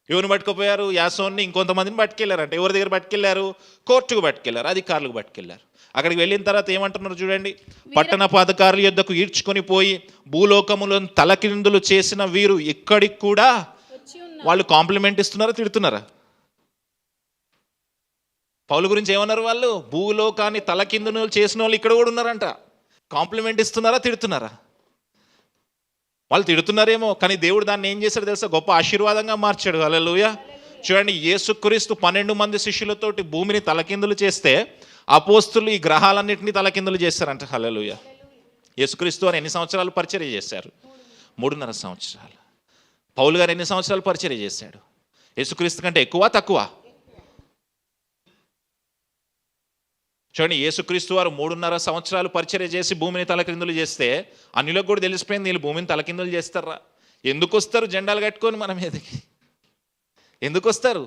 ఎవరిని పట్టుకుపోయారు? యాసోన్ని, ఇంకొంతమందిని పట్టుకెళ్ళారంట. ఎవరి దగ్గర పట్టుకెళ్ళారు? కోర్టుకు పట్టుకెళ్ళారు, అధికారులకు పట్టుకెళ్ళారు. అక్కడికి వెళ్ళిన తర్వాత ఏమంటున్నారు చూడండి, పట్టణపు అధికారుల యొద్దకు ఈడ్చుకొని పోయి భూలోకములను తలకిందులు చేసిన వీరు ఇక్కడికి కూడా. వాళ్ళు కాంప్లిమెంట్ ఇస్తున్నారా, తిడుతున్నారా? పౌలు గురించి ఏమన్నారు వాళ్ళు? భూలోకాన్ని తలకిందులు చేసిన వాళ్ళు ఇక్కడ కూడా ఉన్నారంట. కాంప్లిమెంట్ ఇస్తున్నారా, తిడుతున్నారా? వాళ్ళు తిడుతున్నారేమో, కానీ దేవుడు దాన్ని ఏం చేశాడు తెలుసా? గొప్ప ఆశీర్వాదంగా మార్చాడు. హల్లెలూయా. చూడండి, యేసుక్రీస్తు 12 మంది శిష్యులతోటి భూమిని తలకిందులు చేస్తే అపోస్తులు ఈ గ్రహాలన్నింటినీ తలకిందులు చేశారంట. హల్లెలూయా. యేసుక్రీస్తు అని ఎన్ని సంవత్సరాలు పరిచర్య చేశారు? 3.5 సంవత్సరాలు. పౌలు గారు ఎన్ని సంవత్సరాలు పరిచర్య చేశాడు? యేసుక్రీస్తు కంటే ఎక్కువ, తక్కువ? చూడండి, యేసుక్రీస్తు వారు 3.5 సంవత్సరాలు పరిచర్య చేసి భూమిని తలకిందులు చేస్తే అన్యులకు కూడా తెలిసిపోయింది వీళ్ళు భూమిని తలకిందులు చేస్తారా. ఎందుకు వస్తారు జెండాలు కట్టుకొని మన మీదకి? ఎందుకు వస్తారు?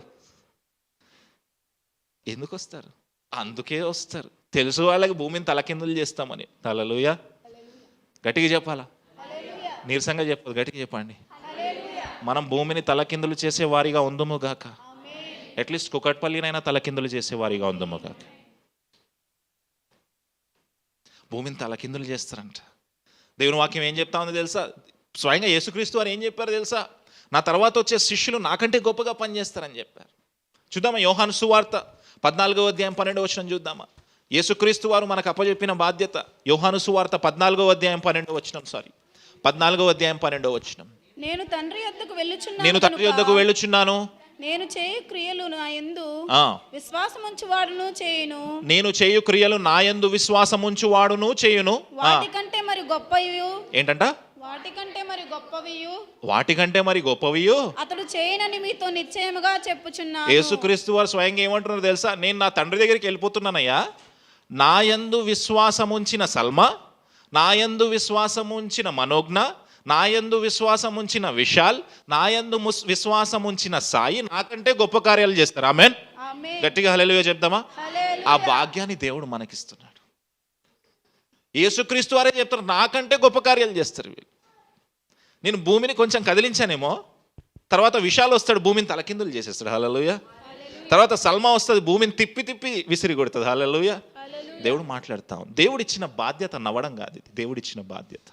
అందుకే వస్తారు, తెలుసు వాళ్ళకి భూమిని తలకిందులు చేస్తామని. హల్లెలూయా. గట్టిగా చెప్పాలా? నీరసంగా చెప్పదు, గట్టిగా చెప్పండి. మనం భూమిని తలకిందులు చేసే వారిగా ఉందము గాక. అట్లీస్ట్ కుకట్పల్లినైనా తలకిందులు చేసే వారిగా ఉందము గాక. భూమిని తలకిందులు చేస్తారంట. దేవుని వాక్యం ఏం చెప్తా ఉంది తెలుసా? స్వయంగా యేసుక్రీస్తు వారు ఏం చెప్పారు తెలుసా? నా తర్వాత వచ్చే శిష్యులు నాకంటే గొప్పగా పనిచేస్తారని చెప్పారు. చూద్దామా యోహాను సువార్త 14వ అధ్యాయం 12వ వచనం చూద్దామా? యేసుక్రీస్తు వారు మనకు అప్పచెప్పిన బాధ్యత. యోహాను సువార్త 14వ అధ్యాయం 12వ వచనం, 14వ అధ్యాయం 12వ వచనం. నేను తండ్రి యొద్దకు వెళ్ళుచున్నాను, నేను చేయు క్రియలు నా యందు విశ్వాసముంచువాడును చేయును. వాటికంటే మరి గొప్పవియు అతడు చేయనని మీతో నిశ్చయముగా చెప్పుచున్నాను. యేసుక్రీస్తు వారు స్వయంగా ఏమంటున్నారు తెలుసా? నేను నా తండ్రి దగ్గరికి వెళ్ళిపోతున్నానయ్యా. నా యందు విశ్వాసముంచిన సల్మా, నా యందు విశ్వాసముంచిన మనోజ్ఞ, నా యందు విశ్వాసముంచిన విశాల్, నా యందు విశ్వాసముంచిన సాయి నాకంటే గొప్ప కార్యాలు చేస్తారు. ఆమేన్. గట్టిగా హల్లెలూయా చెప్దామా? ఆ భాగ్యాన్ని దేవుడు మనకిస్తున్నాడు. యేసుక్రీస్తు వారే చెప్తారు నాకంటే గొప్ప కార్యాలు చేస్తారు వీళ్ళు. నేను భూమిని కొంచెం కదిలించానేమో, తర్వాత విశాల్ వస్తాడు భూమిని తలకిందులు చేసేస్తాడు. హల్లెలూయా. తర్వాత సల్మా వస్తుంది భూమిని తిప్పి తిప్పి విసిరి కొడుతుంది. హల్లెలూయా. దేవుడు మాట్లాడతాం. దేవుడిచ్చిన బాధ్యత నవ్వడం కాదు, ఇది దేవుడిచ్చిన బాధ్యత.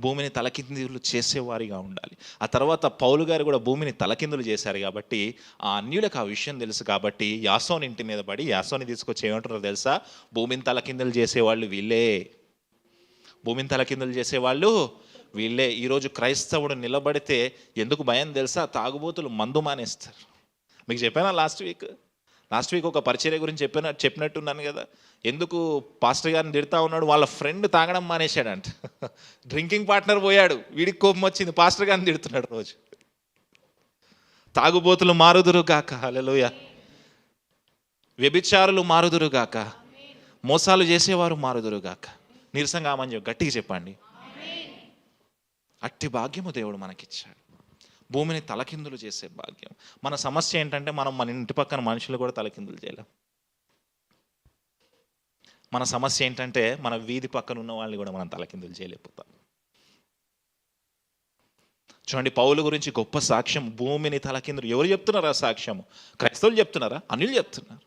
భూమిని తలకిందులు చేసేవారిగా ఉండాలి. ఆ తర్వాత పౌలు గారు కూడా భూమిని తలకిందులు చేశారు కాబట్టి ఆ అన్యులకు ఆ విషయం తెలుసు కాబట్టి యాసోని ఇంటి మీద పడి యాసోని తీసుకొచ్చి ఏమంటారో తెలుసా? భూమిని తలకిందులు చేసేవాళ్ళు వీళ్ళే, భూమిని తలకిందులు చేసేవాళ్ళు వీళ్ళే. ఈరోజు క్రైస్తవుడు నిలబడితే ఎందుకు భయం తెలుసా? తాగుబోతులు మందు మానేస్తారు. మీకు చెప్పానా లాస్ట్ వీక్ ఒక పరిచర్య గురించి చెప్పినట్టున్నాను కదా. ఎందుకు పాస్టర్ గారిని తిడతా ఉన్నాడు? వాళ్ళ ఫ్రెండ్ తాగడం మానేశాడంట. డ్రింకింగ్ పార్ట్నర్ పోయాడు, వీడికి కోపం వచ్చింది, పాస్టర్ గారిని తిడుతున్నాడు రోజు. తాగుబోతులు మారుదురు గాక. హల్లెలూయా. వ్యభిచారులు మారుదురు గాక. మోసాలు చేసేవారు మారుదురు గాక. నీరసంగా ఆమని గట్టిగా చెప్పండి. అట్టి భాగ్యము దేవుడు మనకిచ్చాడు, భూమిని తలకిందులు చేసే భాగ్యం. మన సమస్య ఏంటంటే మన ఇంటి పక్కన మనుషులు కూడా తలకిందులు చేయలేం. మన సమస్య ఏంటంటే మన వీధి పక్కన ఉన్న వాళ్ళని కూడా మనం తలకిందులు చేయలేకపోతాం. చూడండి, పౌలు గురించి గొప్ప సాక్ష్యం, భూమిని తలకిందులు. ఎవరు చెప్తున్నారు ఆ సాక్ష్యము? క్రైస్తవులు చెప్తున్నారా? అన్యులు చెప్తున్నారు.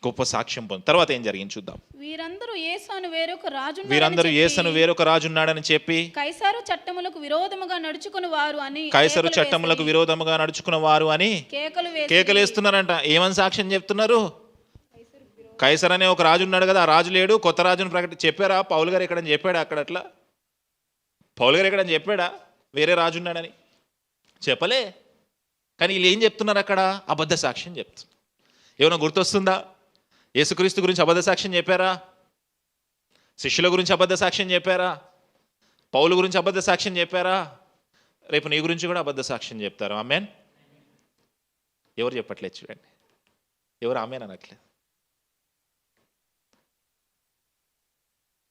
గొప్ప సాక్ష్యం పొంది తర్వాత ఏం జరిగింది చూద్దాం. వీరందరూ యేసును వేరొక రాజు ఉన్నాడని చెప్పి కైసరు చట్టములకు విరోధముగా నడుచుకున్న వారు అని కేకలేస్తున్నారంట. ఏమని సాక్ష్యం చెప్తున్నారు? కైసర్ అనే ఒక రాజు ఉన్నాడు కదా, ఆ రాజు లేడు, కొత్త రాజును చెప్పారా? పౌలు గారు ఎక్కడని చెప్పాడా? అట్లా పౌలు గారు ఎక్కడని చెప్పాడా వేరే రాజు ఉన్నాడని? చెప్పలే. కానీ వీళ్ళు ఏం చెప్తున్నారు అక్కడ? అబద్ధ సాక్ష్యం చెప్తున్నారు. ఏమైనా గుర్తొస్తుందా? యేసుక్రీస్తు గురించి అబద్ధ సాక్ష్యం చెప్పారా? శిష్యుల గురించి అబద్ధ సాక్ష్యం చెప్పారా? పౌలు గురించి అబద్ధ సాక్ష్యం చెప్పారా? రేపు నీ గురించి కూడా అబద్ధ సాక్ష్యం చెప్తారు. ఆమేన్. ఎవరు చెప్పట్లేదు చూడండి, ఎవరు ఆమేన్ అనట్లేదు.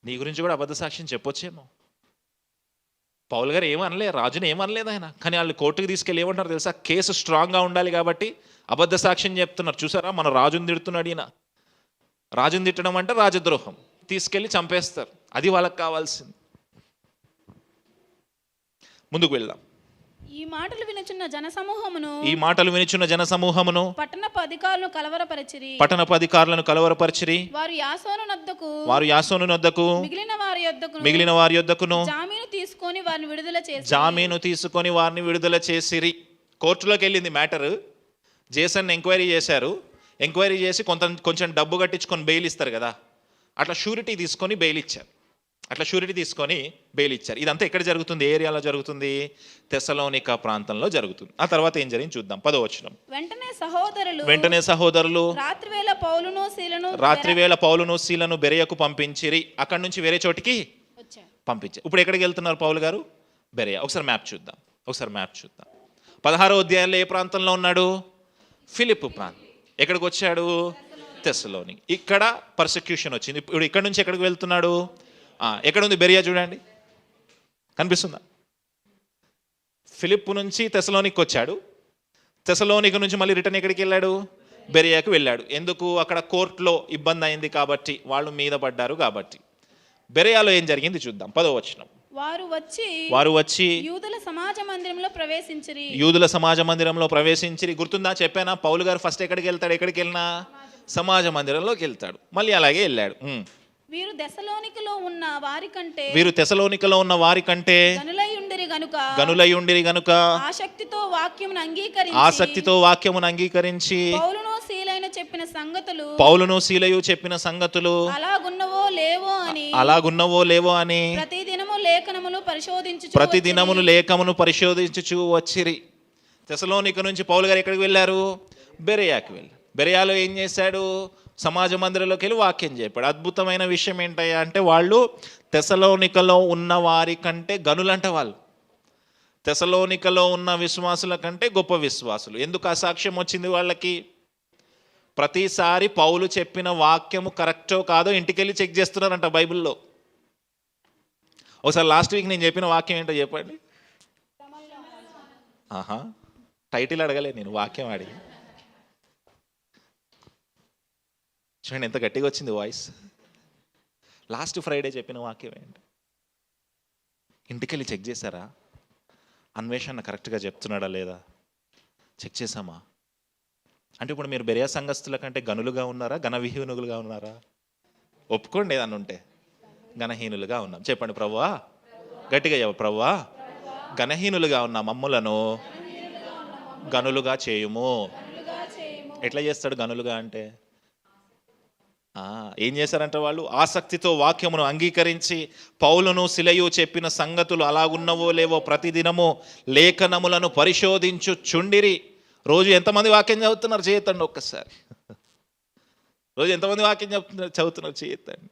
నీ గురించి కూడా అబద్ధ సాక్ష్యం చెప్పొచ్చేమో. పౌలు గారు ఏమనలే, రాజుని ఏమనలేదు ఆయన. కానీ వాళ్ళు కోర్టుకు తీసుకెళ్ళి ఏమంటారు తెలుసా? కేసు స్ట్రాంగ్గా ఉండాలి కాబట్టి అబద్ధ సాక్ష్యం చెప్తున్నారు. చూసారా, మన రాజుని తిడుతున్నాడు ఈయన. రాజుని తిట్టడం అంటే రాజద్రోహం, తీసుకెళ్ళి చంపేస్తారు. అది వాళ్ళకి కావాల్సింది. ముందుకు వెళ్దాం. ఈ మాటలు వినుచున్న జనసమూహమును పట్టణపు అధికారులను కలవరపరిచిరి. వారు యాసోను నొద్దకు మిగిలిన వారి యొద్దకును జామీను తీసుకొని వారిని విడుదల చేసిరి. కోర్టులోకి వెళ్ళింది మ్యాటర్. జేసన్ ఎంక్వైరీ చేశారు. ఎంక్వైరీ చేసి కొంచెం డబ్బు కట్టించుకొని బెయిల్ ఇస్తారు కదా, అట్లా షూరిటీ తీసుకొని బెయిల్ ఇచ్చారు. ఇదంతా ఎక్కడ జరుగుతుంది? ఏరియాలో జరుగుతుంది, తెస్సలోనిక ప్రాంతంలో జరుగుతుంది. ఆ తర్వాత ఏం జరిగింది చూద్దాం. 10వ వచనం. వెంటనే సహోదరులు రాత్రివేళ పౌలును సీలను బెరయకు పంపించిరి. అక్కడి నుంచి వేరే చోటికి పంపించారు. ఇప్పుడు ఎక్కడికి వెళ్తున్నారు పౌలు గారు? బెరయ. ఒకసారి మ్యాప్ చూద్దాం. 16వ అధ్యాయంలో ఏ ప్రాంతంలో ఉన్నాడు? ఫిలిప్పు ప్రాంతం. ఎక్కడికి వచ్చాడు? తెస్సలోని. ఇక్కడ పర్సిక్యూషన్ వచ్చింది. ఇప్పుడు ఇక్కడ నుంచి ఎక్కడికి వెళ్తున్నాడు? ఎక్కడ ఉంది బెరియా? చూడండి, కనిపిస్తుందా? ఫిలిప్పు నుంచి తెస్సలోనికి వచ్చాడు. తెస్సలోనిక నుంచి మళ్ళీ రిటర్న్ ఎక్కడికి వెళ్ళాడు? బెరియాకు వెళ్ళాడు. ఎందుకు? అక్కడ కోర్టులో ఇబ్బంది అయింది కాబట్టి, వాళ్ళు మీద పడ్డారు కాబట్టి. బెరియాలో ఏం జరిగింది చూద్దాం. 10వ వచనం. వారు వచ్చి యూదుల సమాజ మందిరంలో ప్రవేశించిరి. గుర్తుందా? చెప్పానా? పౌలు గారు ఫస్ట్ ఎక్కడికి వెళ్తాడు? ఎక్కడికి వెళ్ళినా సమాజ మందిరంలోకి వెళ్తాడు. మళ్ళీ అలాగే వెళ్ళాడు. వీరు తెస్సలోనికలో ఉన్న వారి కంటే గనులై ఉండిరి గనుక ఆసక్తితో వాక్యమును అంగీకరించి పౌలును సీలయు చెప్పిన సంగతులు అలాగున్నవో లేవో అని ప్రతిదినమును లేఖమును పరిశోధించుచు వచ్చిరి. తెస్సలోనిక నుంచి పౌలు గారు ఎక్కడికి వెళ్ళారు? బెరయాకి వెళ్ళారు. బెరయాలో ఏం చేశాడు? సమాజ మందిరంలోకి వెళ్ళి వాక్యం చెప్పాడు. అద్భుతమైన విషయం ఏంటయ్యా అంటే, వాళ్ళు తెస్సలోనికలో ఉన్న వారి కంటే గనులంట. వాళ్ళు తెస్సలోనికలో ఉన్న విశ్వాసుల కంటే గొప్ప విశ్వాసులు. ఎందుకు ఆ సాక్ష్యం వచ్చింది వాళ్ళకి? ప్రతిసారి పౌలు చెప్పిన వాక్యము కరెక్టో కాదో ఇంటికెళ్ళి చెక్ చేస్తున్నారంట బైబిల్లో. ఒకసారి లాస్ట్ వీక్ నేను చెప్పిన వాక్యం ఏంటో చెప్పండి. టైటిల్ అడగలే నేను, వాక్యం అడిగి. చూడండి ఎంత గట్టిగా వచ్చింది వాయిస్. లాస్ట్ ఫ్రైడే చెప్పిన వాక్యం ఏంటి? ఇంటికెళ్ళి చెక్ చేశారా? అన్వేషణ కరెక్ట్గా చెప్తున్నాడా లేదా చెక్ చేశామా? అంటే ఇప్పుడు మీరు బెరియా సంఘస్థుల కంటే గనులుగా ఉన్నారా, ఘనవిహీనులుగా ఉన్నారా? ఒప్పుకోండి ఏదన్నా ఉంటే. ఘనహీనులుగా ఉన్నాం. చెప్పండి ప్రభువా, గట్టిగా చెప్ప. ప్రభువా, ఘనహీనులుగా ఉన్న మమ్ములను గనులుగా చేయుము. ఎట్లా చేస్తాడు గనులుగా అంటే? ఏం చేశారంట వాళ్ళు? ఆసక్తితో వాక్యమును అంగీకరించి పౌలును సిలయు చెప్పిన సంగతులు అలాగున్నవో లేవో ప్రతిదినము లేఖనములను పరిశోధించుచుండిరి. రోజు ఎంతమంది వాక్యం చదువుతున్నారు? చేయొద్దండి ఒక్కసారి. రోజు ఎంతమంది వాక్యం చదువుతున్నారు? చేయొద్దండి.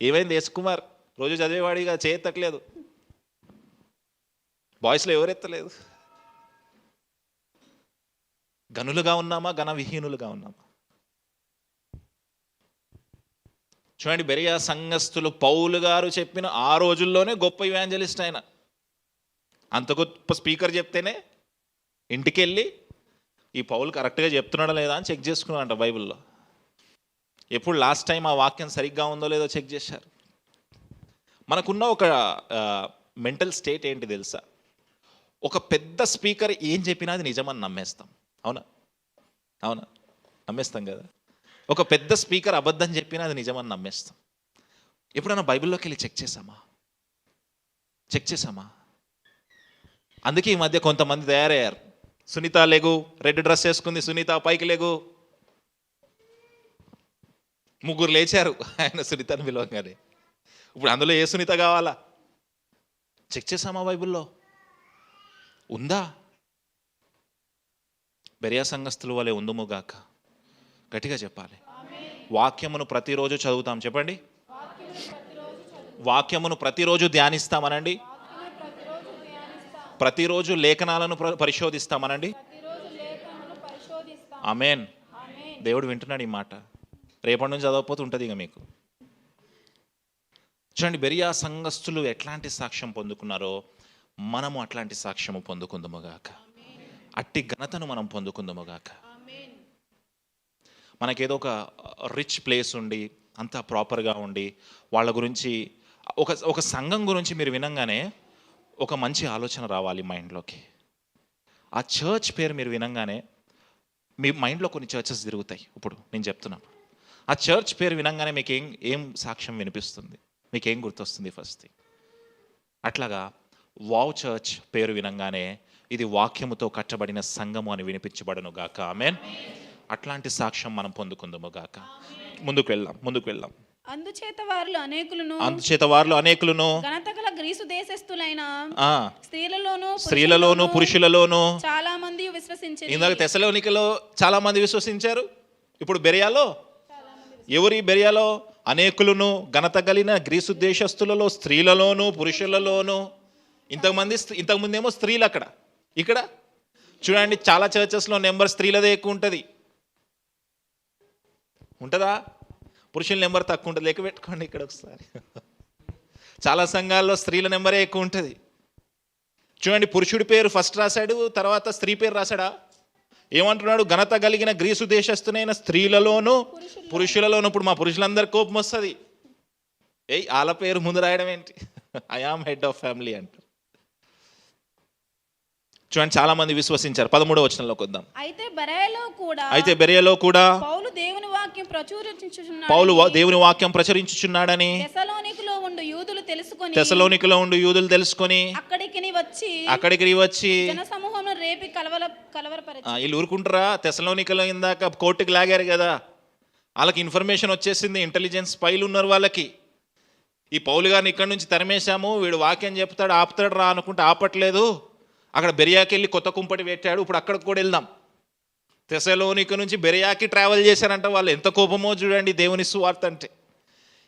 ఏమైంది? యేసుకుమార్ రోజు చదివేవాడిగా చేయెత్తట్లేదు. బాయ్స్లో ఎవరెత్తలేదు? గనులుగా ఉన్నామా, ఘన విహీనులుగా ఉన్నామా? చూడండి, బెరియా సంఘస్థులు పౌలు గారు చెప్పిన ఆ రోజుల్లోనే గొప్ప ఇవాంజలిస్ట్ ఆయన. అంత గొప్ప స్పీకర్ చెప్తేనే ఇంటికి వెళ్ళి ఈ పౌలు కరెక్ట్గా చెప్తున్నాడా లేదా అని చెక్ చేసుకున్నాడంట బైబిల్లో. ఎప్పుడు లాస్ట్ టైం ఆ వాక్యం సరిగ్గా ఉందో లేదో చెక్ చేశారు. మనకున్న ఒక మెంటల్ స్టేట్ ఏంటి తెలుసా? ఒక పెద్ద స్పీకర్ ఏం చెప్పినా అది నిజమని నమ్మేస్తాం. అవునా? అవునా? నమ్మేస్తాం కదా. ఒక పెద్ద స్పీకర్ అబద్ధం చెప్పినా అది నిజమని నమ్మేస్తాం. ఎప్పుడైనా బైబిల్లోకి వెళ్ళి చెక్ చేసామా? అందుకే ఈ మధ్య కొంతమంది తయారయ్యారు. సునీత లేగు, రెడ్ డ్రెస్ వేసుకుంది, సునీత పైకి లేగు. ముగ్గురు లేచారు ఆయన సునీతని పిలవగానే. ఇప్పుడు అందులో ఏ సునీత కావాలా? చెక్ చేసామా? బైబిల్లో ఉందా? బెరియా సంఘస్థుల వలె ఉందుముగాక. గట్టిగా చెప్పాలి. వాక్యమును ప్రతిరోజు చదువుతాం. చెప్పండి, వాక్యమును ప్రతిరోజు ధ్యానిస్తామనండి. ప్రతిరోజు లేఖనాలను పరిశోధిస్తామనండి. ఆమేన్. దేవుడు వింటున్నాడు ఈ మాట. రేపటి నుంచి చదవకపోతే ఉంటుంది ఇక మీకు. చూడండి, బెరియా సంఘస్థులు ఎట్లాంటి సాక్ష్యం పొందుకున్నారో మనము అట్లాంటి సాక్ష్యము పొందుకుందుముగాక. అట్టి ఘనతను మనం పొందుకుందుముగాక. మనకేదో ఒక రిచ్ ప్లేస్ ఉండి అంతా ప్రాపర్గా ఉండి వాళ్ళ గురించి ఒక సంఘం గురించి మీరు వినంగానే ఒక మంచి ఆలోచన రావాలి మైండ్లోకి. ఆ చర్చ్ పేరు మీరు వినంగానే మీ మైండ్లో కొన్ని చర్చెస్ తిరుగుతాయి. ఇప్పుడు నేను చెప్తున్నాను, ఆ చర్చ్ పేరు వినంగానే మీకు ఏం సాక్ష్యం వినిపిస్తుంది? మీకేం గుర్తొస్తుంది? ఫస్ట్ థింగ్ అట్లాగా వావ్ చర్చ్ పేరు వినంగానే ఇది వాక్యముతో కట్టబడిన సంఘము అని వినిపించబడను గాక. ఆమేన్. అట్లాంటి సాక్ష్యం మనం పొందుకుందాము గాక. ముందుకు వెళ్దాం. అందుచేత వారిలో అనేకులను ఘనతగల గ్రీసు దేశస్థులైన స్త్రీలలోను పురుషులలోను చాలా మంది విశ్వసించారు. ఇందాక తెస్సలోనికలో చాలా మంది విశ్వసించారు. ఇప్పుడు బెరియాలో ఎవరి? బెరియాలో అనేకులను ఘనత కలిగిన గ్రీసు దేశస్థులలో స్త్రీలలోను పురుషులలోను. ఇంతకుముందేమో స్త్రీలు అక్కడ. ఇక్కడ చూడండి, చాలా చర్చెస్లో నెంబర్ స్త్రీలదే ఎక్కువ ఉంటుంది. ఉంటుందా? పురుషుల నెంబర్ తక్కువ ఉంటుంది. లెక్క పెట్టుకోండి ఇక్కడ ఒకసారి. చాలా సంఘాల్లో స్త్రీల నెంబరే ఎక్కువ ఉంటుంది. చూడండి, పురుషుడి పేరు ఫస్ట్ రాశాడు, తర్వాత స్త్రీ పేరు రాశాడా? ఏమంటున్నాడు? ఘనత కలిగిన గ్రీసు దేశస్థునైన స్త్రీలలోను పురుషులలోను. ఇప్పుడు మా పురుషులందరి కోపం వస్తుంది. వాళ్ళ పేరు ముందు రాయడం ఏంటి? I am head of family అంటారు. చూడండి, చాలా మంది విశ్వసించారు. 13వ వచనంలోకి వద్దాం. అయితే బెరియలో కూడా పౌలు దేవుని వాక్యం ప్రచురించుచున్నాడని తెస్సలోనికలో ఉండు యూదులు తెలుసుకొని అక్కడికి వచ్చి వీళ్ళు ఊరుకుంటారా? తెస్సలోనికలో ఇందాక కోర్టుకి లాగారు కదా, వాళ్ళకి ఇన్ఫర్మేషన్ వచ్చేసింది. ఇంటెలిజెన్స్ స్పైలు ఉన్నారు వాళ్ళకి. ఈ పౌలు గారిని ఇక్కడ నుంచి తరిమేశాము, వీడు వాక్యం చెప్తాడు ఆపుతాడు రా అనుకుంటే ఆపట్లేదు. అక్కడ బెరియాకి వెళ్ళి కొత్త కుంపటి పెట్టాడు. ఇప్పుడు అక్కడికి కూడా వెళ్దాం. తెస్సలోనిక నుంచి బెరియాకి ట్రావెల్ చేశారంట వాళ్ళు. ఎంత కోపమో చూడండి దేవుని సువార్త అంటే,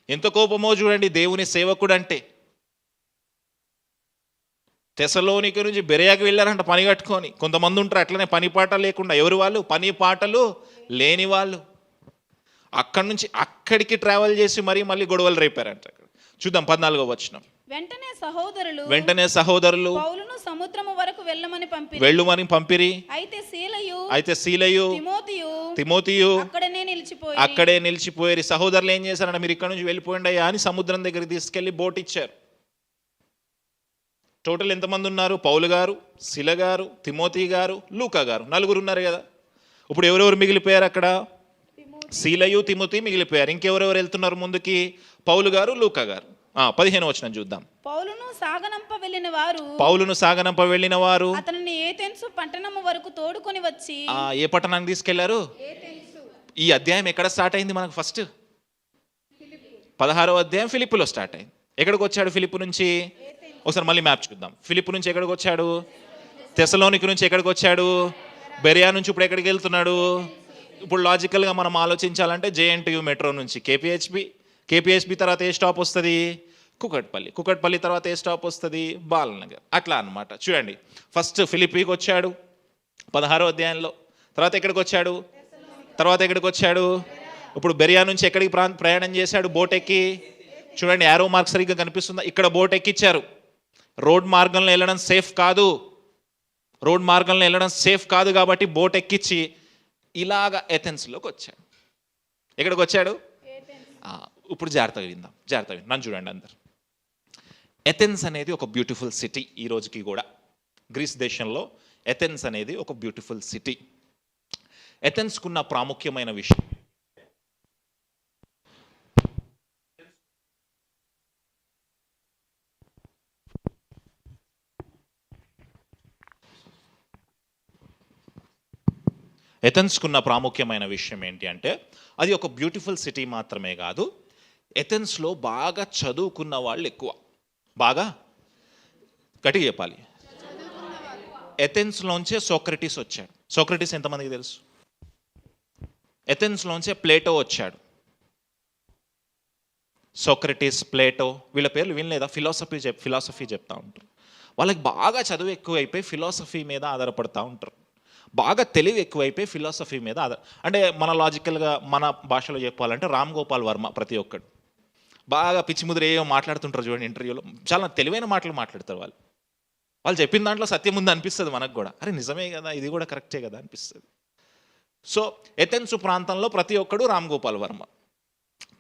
ఎంత కోపమో చూడండి దేవుని సేవకుడు అంటే. తెస్సలోనిక నుంచి బెరియాకి వెళ్ళారంట పని కట్టుకొని. కొంతమంది ఉంటారు అట్లనే పని పాట లేకుండా. ఎవరు వాళ్ళు? పని పాటలు లేని వాళ్ళు. అక్కడి నుంచి అక్కడికి ట్రావెల్ చేసి మళ్ళీ గొడవలు రేపారంట. చూద్దాం 14వ వచనం. వెంటనే సహోదరులు పౌలును సముద్రము వరకు వెళ్ళమని పంపిరి. అయితే శీలయు తిమోతియు అక్కడే నిలిచిపోయారు. సహోదరులు ఏం చేశారంటే, మీరు ఇక్కడ నుంచి వెళ్ళిపోయిండి అయ్యా అని సముద్రం దగ్గరికి తీసుకెళ్లి బోట్ ఇచ్చారు. టోటల్ ఎంతమంది ఉన్నారు? పౌలు గారు, శిల గారు, తిమోతి గారు, లూకా గారు, 4 ఉన్నారు కదా. ఇప్పుడు ఎవరెవరు మిగిలిపోయారు అక్కడ? శీలయు తిమోతి మిగిలిపోయారు. ఇంకెవరెవరు వెళ్తున్నారు ముందుకి? పౌలు గారు, లూకా గారు. 15వ వచనం చూద్దాం. పౌలును సాగనంప వెళ్ళిన వారు అతనిని ఏథెన్సు పట్టణము వరకు తోడుకొని వచ్చి. ఏ పట్టణానికి తీసుకెళ్లారు? ఈ అధ్యాయం ఎక్కడ స్టార్ట్ అయింది మనకు? ఫస్ట్ 16వ అధ్యాయం ఫిలిప్పులో స్టార్ట్ అయింది. ఎక్కడికి వచ్చాడు ఫిలిప్పు నుంచి? ఒకసారి మళ్ళీ మ్యాప్ చూద్దాం. ఫిలిప్పు నుంచి ఎక్కడికి వచ్చాడు? తెస్సలోనిక నుంచి ఎక్కడికి వచ్చాడు? బెరియా నుంచి ఇప్పుడు ఎక్కడికి వెళ్తున్నాడు? ఇప్పుడు లాజికల్గా మనం ఆలోచించాలంటే JNTU మెట్రో నుంచి కేపీహెచ్బి తర్వాత ఏ స్టాప్ వస్తుంది? కుకట్పల్లి తర్వాత ఏ స్టాప్ వస్తుంది? బాలనగర్. అట్లా అన్నమాట. చూడండి, ఫస్ట్ ఫిలిప్పీకి వచ్చాడు 16వ అధ్యాయంలో. తర్వాత ఎక్కడికి వచ్చాడు? ఇప్పుడు బెరియా నుంచి ఎక్కడికి ప్రయాణం చేశాడు? బోట్ ఎక్కి. చూడండి, యారో మార్క్ సరిగ్గా కనిపిస్తుందా? ఇక్కడ బోట్ ఎక్కిచ్చారు. రోడ్ మార్గంలో వెళ్ళడం సేఫ్ కాదు. రోడ్ మార్గంలో వెళ్ళడం సేఫ్ కాదు కాబట్టి బోట్ ఎక్కించి ఇలాగ ఎథెన్స్లోకి వచ్చాడు. ఎక్కడికి వచ్చాడు? ఇప్పుడు జాగ్రత్తగా విందాం. నన్ను చూడండి అందరు. ఎథెన్స్ అనేది ఒక బ్యూటిఫుల్ సిటీ. ఈ రోజుకి కూడా గ్రీస్ దేశంలో ఎథెన్స్ అనేది ఒక బ్యూటిఫుల్ సిటీ. ఎథెన్స్కున్న ప్రాముఖ్యమైన విషయం ఏంటి అంటే, అది ఒక బ్యూటిఫుల్ సిటీ మాత్రమే కాదు, ఎథెన్స్లో బాగా చదువుకున్న వాళ్ళు ఎక్కువ. బాగా గట్టిగా చెప్పాలి. ఎథెన్స్లోంచే సోక్రటీస్ వచ్చాడు. సోక్రటీస్ ఎంతమందికి తెలుసు? ఎథెన్స్లోంచే ప్లేటో వచ్చాడు. సోక్రటీస్, ప్లేటో, వీళ్ళ పేర్లు వినలేదా? ఫిలాసఫీ చెప్తా ఉంటారు. వాళ్ళకి బాగా చదువు ఎక్కువైపోయి ఫిలాసఫీ మీద ఆధారపడతా ఉంటారు. బాగా తెలివి ఎక్కువైపోయి ఫిలాసఫీ మీద అంటే మన లాజికల్గా మన భాషలో చెప్పాలంటే రామ్ గోపాల్ వర్మ. ప్రతి ఒక్కడు బాగా పిచ్చిముద్ర ఏమో మాట్లాడుతుంటారు చూడండి ఇంటర్వ్యూలో. చాలా తెలివైన మాటలు మాట్లాడతారు వాళ్ళు చెప్పిన దాంట్లో సత్యం ఉంది అనిపిస్తుంది మనకు కూడా. అరే నిజమే కదా, ఇది కూడా కరెక్టే కదా అనిపిస్తుంది. సో ఎథెన్స్ ప్రాంతంలో ప్రతి ఒక్కడు రామ్ గోపాల్ వర్మ.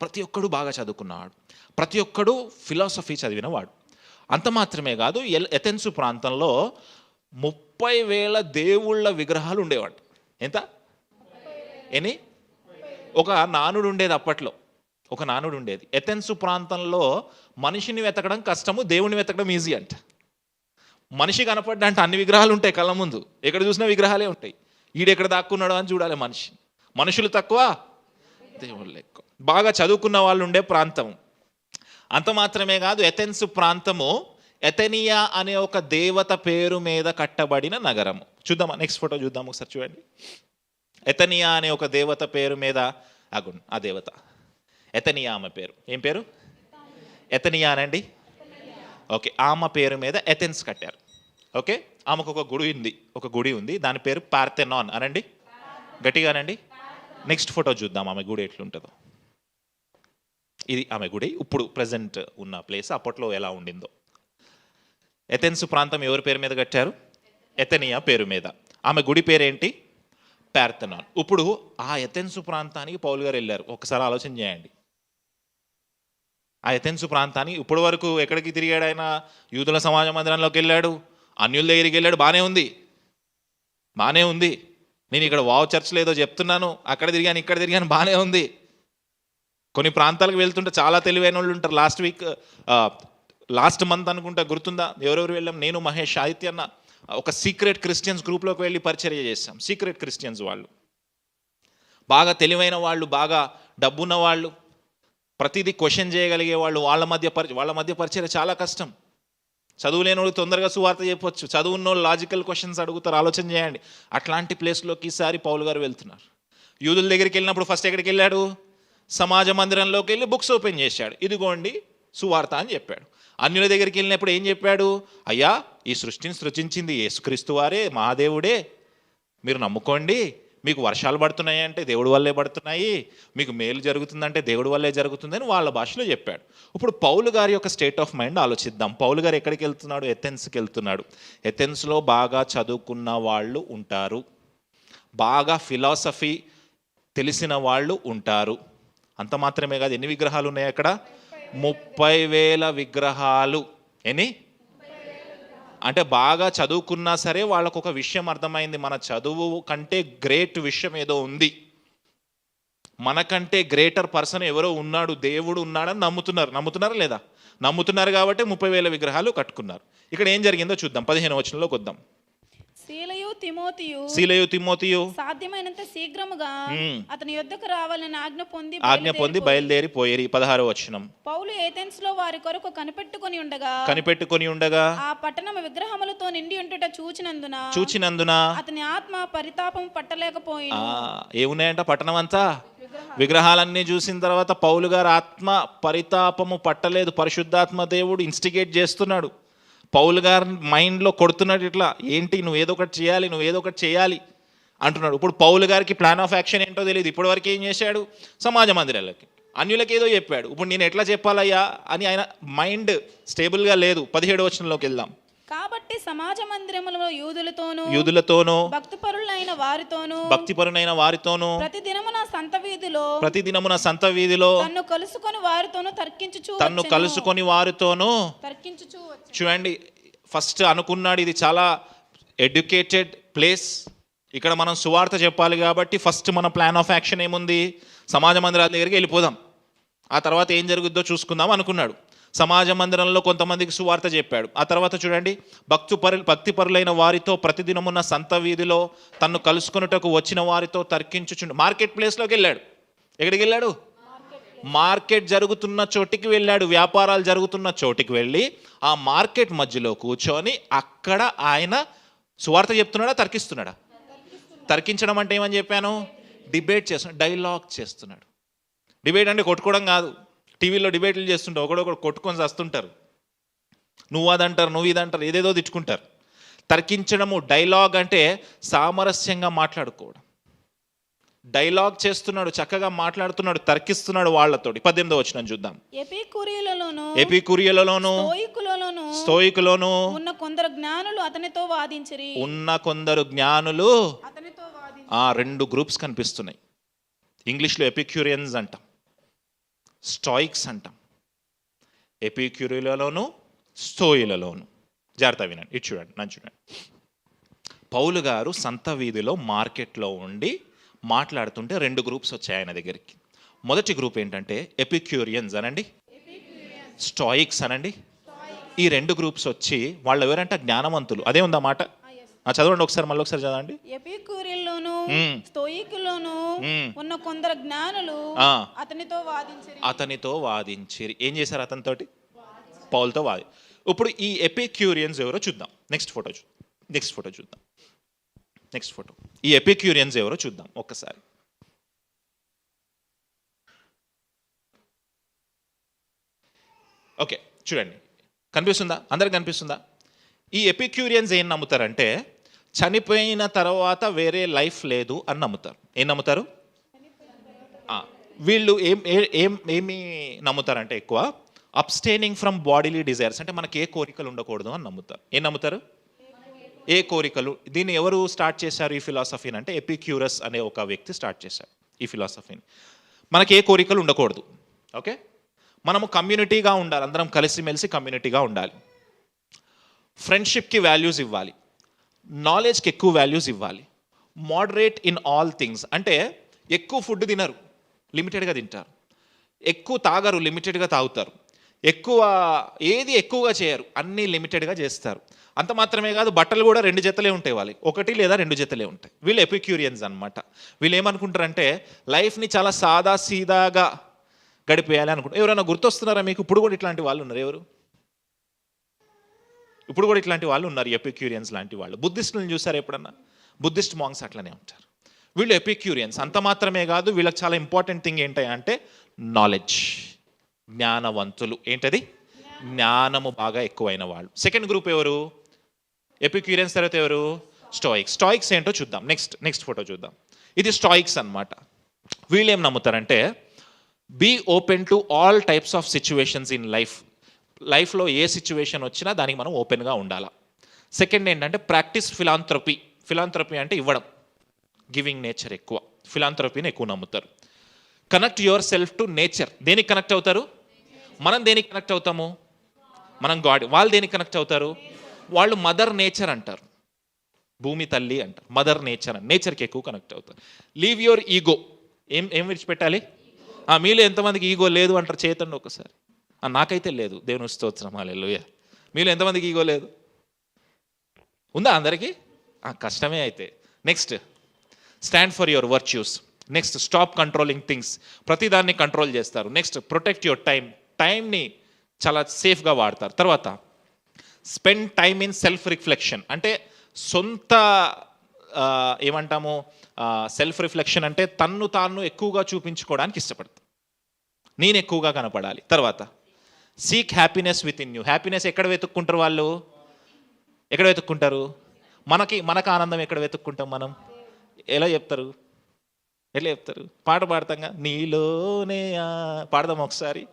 ప్రతి ఒక్కడు బాగా చదువుకున్నవాడు, ప్రతి ఒక్కడు ఫిలాసఫీ చదివినవాడు. అంత మాత్రమే కాదు, ఎథెన్స్ ప్రాంతంలో 30,000 దేవుళ్ళ విగ్రహాలు ఉండేవాడు. ఎంత? ఒక నానుడు ఉండేది అప్పట్లో. ఒక నానుడు ఉండేది. ఎథెన్స్ ప్రాంతంలో మనిషిని వెతకడం కష్టము, దేవుణ్ణి వెతకడం ఈజీ అంట. మనిషి కనపడ్డా అంటే అన్ని విగ్రహాలు ఉంటాయి కళ్ళ ముందు, ఎక్కడ చూసినా విగ్రహాలే ఉంటాయి. ఈడెక్కడ దాక్కున్నాడో అని చూడాలి. మనుషులు తక్కువ, దేవుళ్ళు ఎక్కువ. బాగా చదువుకున్న వాళ్ళు ఉండే ప్రాంతం. అంత మాత్రమే కాదు, ఎథెన్స్ ప్రాంతము ఎథెనియా అనే ఒక దేవత పేరు మీద కట్టబడిన నగరము. చూద్దామా? నెక్స్ట్ ఫోటో చూద్దాము ఒకసారి. చూడండి, ఎథెనియా అనే ఒక దేవత పేరు మీద ఆ దేవత ఎథెనియా. ఆమె పేరు ఏం పేరు? ఎథెనియా అనండి. ఓకే, ఆమె పేరు మీద ఎథెన్స్ కట్టారు. ఓకే, ఆమెకు ఒక గుడి ఉంది. దాని పేరు పార్థెనాన్ అనండి, గట్టిగా అనండి. నెక్స్ట్ ఫోటో చూద్దాం ఆమె గుడి ఎట్లుంటుందో. ఇది ఆమె గుడి, ఇప్పుడు ప్రజెంట్ ఉన్న ప్లేస్, అప్పట్లో ఎలా ఉండిందో. ఎథెన్స్ ప్రాంతం ఎవరి పేరు మీద కట్టారు? ఎథెనియా పేరు మీద. ఆమె గుడి పేరేంటి? పార్థెనాన్. ఇప్పుడు ఆ ఎథెన్స్ ప్రాంతానికి పౌలు గారు వెళ్ళారు. ఒకసారి ఆలోచన చేయండి. ఆ ఎథెన్స్ ప్రాంతానికి ఇప్పటి వరకు ఎక్కడికి తిరిగాడు ఆయన? యూదుల సమాజ మందిరంలోకి వెళ్ళాడు, అన్యుల దగ్గరికి వెళ్ళాడు. బాగానే ఉంది. నేను ఇక్కడ వావ్ చర్చ్లో ఏదో చెప్తున్నాను, అక్కడ తిరిగాను, ఇక్కడ తిరిగాను, బాగానే ఉంది. కొన్ని ప్రాంతాలకు వెళ్తుంటే చాలా తెలివైన వాళ్ళు ఉంటారు. లాస్ట్ మంత్ అనుకుంటా, గుర్తుందా? ఎవరెవరు వెళ్ళాం? నేను, మహేష్, సాహిత్య అన్న ఒక సీక్రెట్ క్రిస్టియన్స్ గ్రూప్లోకి వెళ్ళి పరిచర్య చేస్తాం. సీక్రెట్ క్రిస్టియన్స్ వాళ్ళు బాగా తెలివైన వాళ్ళు, బాగా డబ్బున్న వాళ్ళు, ప్రతిదీ క్వశ్చన్ చేయగలిగే వాళ్ళు. వాళ్ళ మధ్య పరిచర్య చాలా కష్టం. చదువులేని వాళ్ళు తొందరగా సువార్త చెప్పొచ్చు, చదువున్న వాళ్ళు లాజికల్ క్వశ్చన్స్ అడుగుతారు. ఆలోచన చేయండి. అట్లాంటి ప్లేస్లోకి ఈసారి పౌలు గారు వెళ్తున్నారు. యూదుల దగ్గరికి వెళ్ళినప్పుడు ఫస్ట్ ఎక్కడికి వెళ్ళాడు? సమాజ మందిరంలోకి వెళ్ళి బుక్స్ ఓపెన్ చేశాడు. ఇదిగోండి సువార్త అని చెప్పాడు. అన్యుల దగ్గరికి వెళ్ళినప్పుడు ఏం చెప్పాడు? అయ్యా, ఈ సృష్టిని సృజించింది యేసుక్రీస్తు వారే, మహాదేవుడే, మీరు నమ్ముకోండి. మీకు వర్షాలు పడుతున్నాయి అంటే దేవుడి వల్లే పడుతున్నాయి, మీకు మేలు జరుగుతుందంటే దేవుడి వల్లే జరుగుతుందని వాళ్ళ భాషలో చెప్పాడు. ఇప్పుడు పౌలు గారి యొక్క స్టేట్ ఆఫ్ మైండ్ ఆలోచిద్దాం. పౌలు గారు ఎక్కడికి వెళ్తున్నాడు? ఎథెన్స్కి వెళ్తున్నాడు. ఎథెన్స్లో బాగా చదువుకున్న వాళ్ళు ఉంటారు, బాగా ఫిలాసఫీ తెలిసిన వాళ్ళు ఉంటారు. అంత మాత్రమే కాదు, ఎన్ని విగ్రహాలు ఉన్నాయి అక్కడ? 30,000 విగ్రహాలు. అంటే బాగా చదువుకున్నా సరే వాళ్ళకు ఒక విషయం అర్థమైంది, మన చదువు కంటే గ్రేట్ విషయం ఏదో ఉంది, మనకంటే గ్రేటర్ పర్సన్ ఎవరో ఉన్నాడు, దేవుడు ఉన్నాడని నమ్ముతున్నారా లేదా? నమ్ముతున్నారు కాబట్టి 30,000 విగ్రహాలు కట్టుకున్నారు. ఇక్కడ ఏం జరిగిందో చూద్దాం. 15వ వచనంలోకి వద్దాం. సీలయు తిమోతియు సాధ్యమైనంత శీఘ్రముగా అతని యొద్దకు రావాలని ఆజ్ఞ పొంది బయలుదేరిపోయేరి. 16వ వచనం. పౌలు ఏథెన్స్ లో వారి కొరకు కనిపెట్టుకొని ఉండగా ఆ పట్టణం విగ్రహములతో నిండి ఉంటుట చూచినందున అతని ఆత్మ పరితాపం పట్టలేకపోయింది. ఏమున్నాయంట పట్టణం అంతా? విగ్రహాలన్నీ చూసిన తర్వాత పౌలు గారు ఆత్మ పరితాపము పట్టలేదు. పరిశుద్ధాత్మ దేవుడు ఇన్స్టిగేట్ చేస్తున్నాడు. పౌలు గారి మైండ్లో కొడుతున్నాడు ఇట్లా, ఏంటి నువ్వేదో ఒకటి చేయాలి అంటున్నాడు. ఇప్పుడు పౌలు గారికి ప్లాన్ ఆఫ్ యాక్షన్ ఏంటో తెలియదు. ఇప్పటివరకు ఏం చేశాడు? సమాజ మందిరాలకి అన్యులకి ఏదో చెప్పాడు. ఇప్పుడు నేను ఎట్లా చెప్పాలయ్యా అని ఆయన మైండ్ స్టేబుల్గా లేదు. 17వ వచనంలోకి వెళ్దాం. కాబట్టి సమాజ మందిరములో యూదులతోనూ భక్తిపరులైన వారితోనూ ప్రతిదినమున సంత వీధిలో తన్ను కలుసుకొని వారితోనూ తర్కించుచు చూడండి, ఫస్ట్ అనుకున్నాడు ఇది చాలా ఎడ్యుకేటెడ్ ప్లేస్, ఇక్కడ మనం సువార్త చెప్పాలి కాబట్టి ఫస్ట్ మన ప్లాన్ ఆఫ్ యాక్షన్ ఏముంది? సమాజ మందిరాల దగ్గరికి వెళ్ళిపోదాం, ఆ తర్వాత ఏం జరుగుద్దో చూసుకుందాం అనుకున్నాడు. సమాజ మందిరంలో కొంతమందికి సువార్త చెప్పాడు. ఆ తర్వాత చూడండి, భక్తిపరులైన వారితో ప్రతిదినమున్న సంత వీధిలో తన్ను కలుసుకొనుటకు వచ్చిన వారితో తర్కించుచుండు. మార్కెట్ ప్లేస్లోకి వెళ్ళాడు. ఎక్కడికి వెళ్ళాడు? మార్కెట్ జరుగుతున్న చోటికి వెళ్ళాడు. వ్యాపారాలు జరుగుతున్న చోటికి వెళ్ళి ఆ మార్కెట్ మధ్యలో కూర్చొని అక్కడ ఆయన సువార్త చెప్తున్నాడా, తర్కిస్తున్నాడా? తర్కించడం అంటే ఏమని చెప్పాను? డిబేట్ చేస్తున్నాడు, డైలాగ్ చేస్తున్నాడు. డిబేట్ అంటే కొట్టుకోవడం కాదు. టీవీలో డిబేట్లు చేస్తుంటారు, ఒకడొకడు కొట్టుకొని వస్తుంటారు, నువ్వు అదంటారు, నువ్వు ఇదంటారు, ఏదేదో తిట్టుకుంటారు. తర్కించడము, డైలాగ్ అంటే సామరస్యంగా మాట్లాడుకోవడం. డైలాగ్ చేస్తున్నాడు, చక్కగా మాట్లాడుతున్నాడు, తర్కిస్తున్నాడు వాళ్ళతోటి. 18వ వచనం చూద్దాం. ఎపికూరియలలోను స్తోయికులోను ఉన్న కొందరు జ్ఞానులు అతనితో ఆ 2 గ్రూప్స్ కనిపిస్తున్నాయి. ఇంగ్లీష్లో ఎపిక్యూరియన్స్ అంటాం, స్టాయిక్స్ అంటాం. ఎపిక్యూరియలలోను స్తోయిలలోను. జాగ్రత్త వినండి, ఇటు చూడండి, నన్ను చూడండి. పౌలు గారు సంత వీధిలో మార్కెట్లో ఉండి మాట్లాడుతుంటే 2 గ్రూప్స్ వచ్చాయి ఆయన దగ్గరికి. మొదటి గ్రూప్ ఏంటంటే ఎపిక్యూరియన్స్ అనండి, స్టాయిక్స్ అనండి. ఈ 2 గ్రూప్స్ వచ్చి వాళ్ళు ఎవరంటే జ్ఞానవంతులు. అదే ఉందా మాట? చదవండి ఒకసారి, మళ్ళీ ఒకసారి చదవండి. ఎపిక్యూరియన్లోను స్తోయికులోను ఉన్న కొందరు జ్ఞానులు అతనితో వాదించిరి. ఏం చేశారు? అతనితోటి, పౌలుతో ఇప్పుడు ఈ ఎపిక్యూరియన్స్ ఎవరో చూద్దాం. నెక్స్ట్ ఫోటో చూద్దాం. ఈ ఎపిక్యూరియన్స్ ఎవరో చూద్దాం ఒక్కసారి. ఓకే, చూడండి, కనిపిస్తుందా? అందరికి కనిపిస్తుందా? ఈ ఎపిక్యూరియన్స్ ఏం నమ్ముతారంటే చనిపోయిన తర్వాత వేరే లైఫ్ లేదు అని నమ్ముతారు. ఏం నమ్ముతారు? వీళ్ళు ఏమి నమ్ముతారంటే ఎక్కువ అబ్స్టైనింగ్ ఫ్రమ్ బాడీలీ డిజైర్స్, అంటే మనకి ఏ కోరికలు ఉండకూడదు అని నమ్ముతారు. ఏం నమ్ముతారు? ఏ కోరికలు. దీన్ని ఎవరు స్టార్ట్ చేశారు ఈ ఫిలాసఫీని అంటే ఎపిక్యూరస్ అనే ఒక వ్యక్తి స్టార్ట్ చేశారు ఈ ఫిలాసఫీని. మనకి ఏ కోరికలు ఉండకూడదు. ఓకే, మనము కమ్యూనిటీగా ఉండాలి, అందరం కలిసిమెలిసి కమ్యూనిటీగా ఉండాలి. ఫ్రెండ్షిప్కి వాల్యూస్ ఇవ్వాలి, నాలెడ్జ్కి ఎక్కువ వాల్యూస్ ఇవ్వాలి. మోడరేట్ ఇన్ ఆల్ థింగ్స్ అంటే ఎక్కువ ఫుడ్ తినరు, లిమిటెడ్గా తింటారు. ఎక్కువ తాగరు, లిమిటెడ్గా తాగుతారు. ఎక్కువగా చేయరు, అన్నీ లిమిటెడ్గా చేస్తారు. అంత మాత్రమే కాదు, బట్టలు కూడా 2 జతలే ఉంటాయి వాళ్ళకి, 1 లేదా 2 జతలే ఉంటాయి. వీళ్ళు ఎపిక్యూరియన్స్ అనమాట. వీళ్ళు ఏమనుకుంటారంటే లైఫ్ని చాలా సాదా సీదాగా గడిపేయాలి అనుకుంటారు. ఎవరైనా గుర్తొస్తున్నారా మీకు? ఇప్పుడు కూడా ఇట్లాంటి వాళ్ళు ఉన్నారు. ఎవరు? ఇప్పుడు కూడా ఇట్లాంటి వాళ్ళు ఉన్నారు, ఎపిక్యూరియన్స్ లాంటి వాళ్ళు. బుద్ధిస్టులను చూసారు ఎప్పుడన్నా? బుద్ధిస్ట్ మాంగ్స్ అట్లనే ఉంటారు. వీళ్ళు ఎపిక్యూరియన్స్. అంత మాత్రమే కాదు, వీళ్ళకి చాలా ఇంపార్టెంట్ థింగ్ ఏంటంటే నాలెడ్జ్, జ్ఞానవంతులు. ఏంటది? జ్ఞానము బాగా ఎక్కువైన వాళ్ళు. సెకండ్ గ్రూప్ ఎవరు? ఎపిక్యూరియన్స్ తర్వాత ఎవరు? స్టాయిక్స్ ఏంటో చూద్దాం. నెక్స్ట్ ఫోటో చూద్దాం. ఇది స్టాయిక్స్ అన్నమాట. వీళ్ళు ఏం నమ్ముతారంటే be open to all types of situations in లైఫ్లో ఏ సిచ్యువేషన్ వచ్చినా దానికి మనం ఓపెన్గా ఉండాలా. సెకండ్ ఏంటంటే ప్రాక్టీస్ ఫిలాంథ్రపీ అంటే ఇవ్వడం, గివింగ్ నేచర్ ఎక్కువ. ఫిలాంథ్రపీని ఎక్కువ నమ్ముతారు. Connect your self to nature. దేనికి కనెక్ట్ అవుతారు? మనం దేనికి కనెక్ట్ అవుతాము? మనం గాడ్. వాళ్ళు దేనికి కనెక్ట్ అవుతారు? వాళ్ళు మదర్ నేచర్ అంటారు, భూమి తల్లి అంటారు. మదర్ నేచర్కి ఎక్కువ కనెక్ట్ అవుతారు. Leave your ego. ఏం విడిచిపెట్టాలి? మీలో ఎంతమందికి ఈగో లేదు అంటారు? చేతండి ఒకసారి. నాకైతే లేదు, దేవుని స్తోత్రం, హల్లెలూయా. మీలో ఎంతమందికి ఈగో లేదు? ఉందా అందరికీ? కష్టమే అయితే. Next, stand for your virtues. Next, stop controlling things. ప్రతిదాన్ని కంట్రోల్ చేస్తారు. నెక్స్ట్, ప్రొటెక్ట్ యువర్ టైంని చాలా సేఫ్గా వాడతారు. తర్వాత spend time in self reflection, అంటే సొంత ఏమంటాము సెల్ఫ్ రిఫ్లెక్షన్ అంటే తన్ను తాను ఎక్కువగా చూపించుకోవడానికి ఇష్టపడతారు. నేను ఎక్కువగా కనపడాలి. తర్వాత seek happiness with in you. Happiness ఎక్కడ వెతుక్కుంటారు వాళ్ళు? ఎక్కడ వెతుక్కుంటారు? మనకు ఆనందం ఎక్కడ వెతుక్కుంటాం మనం? ఎలా చెప్తారు? ఎట్లా చెప్తారు? పాట పాడతాంగా, నీలోనే పాడదాం ఒకసారి.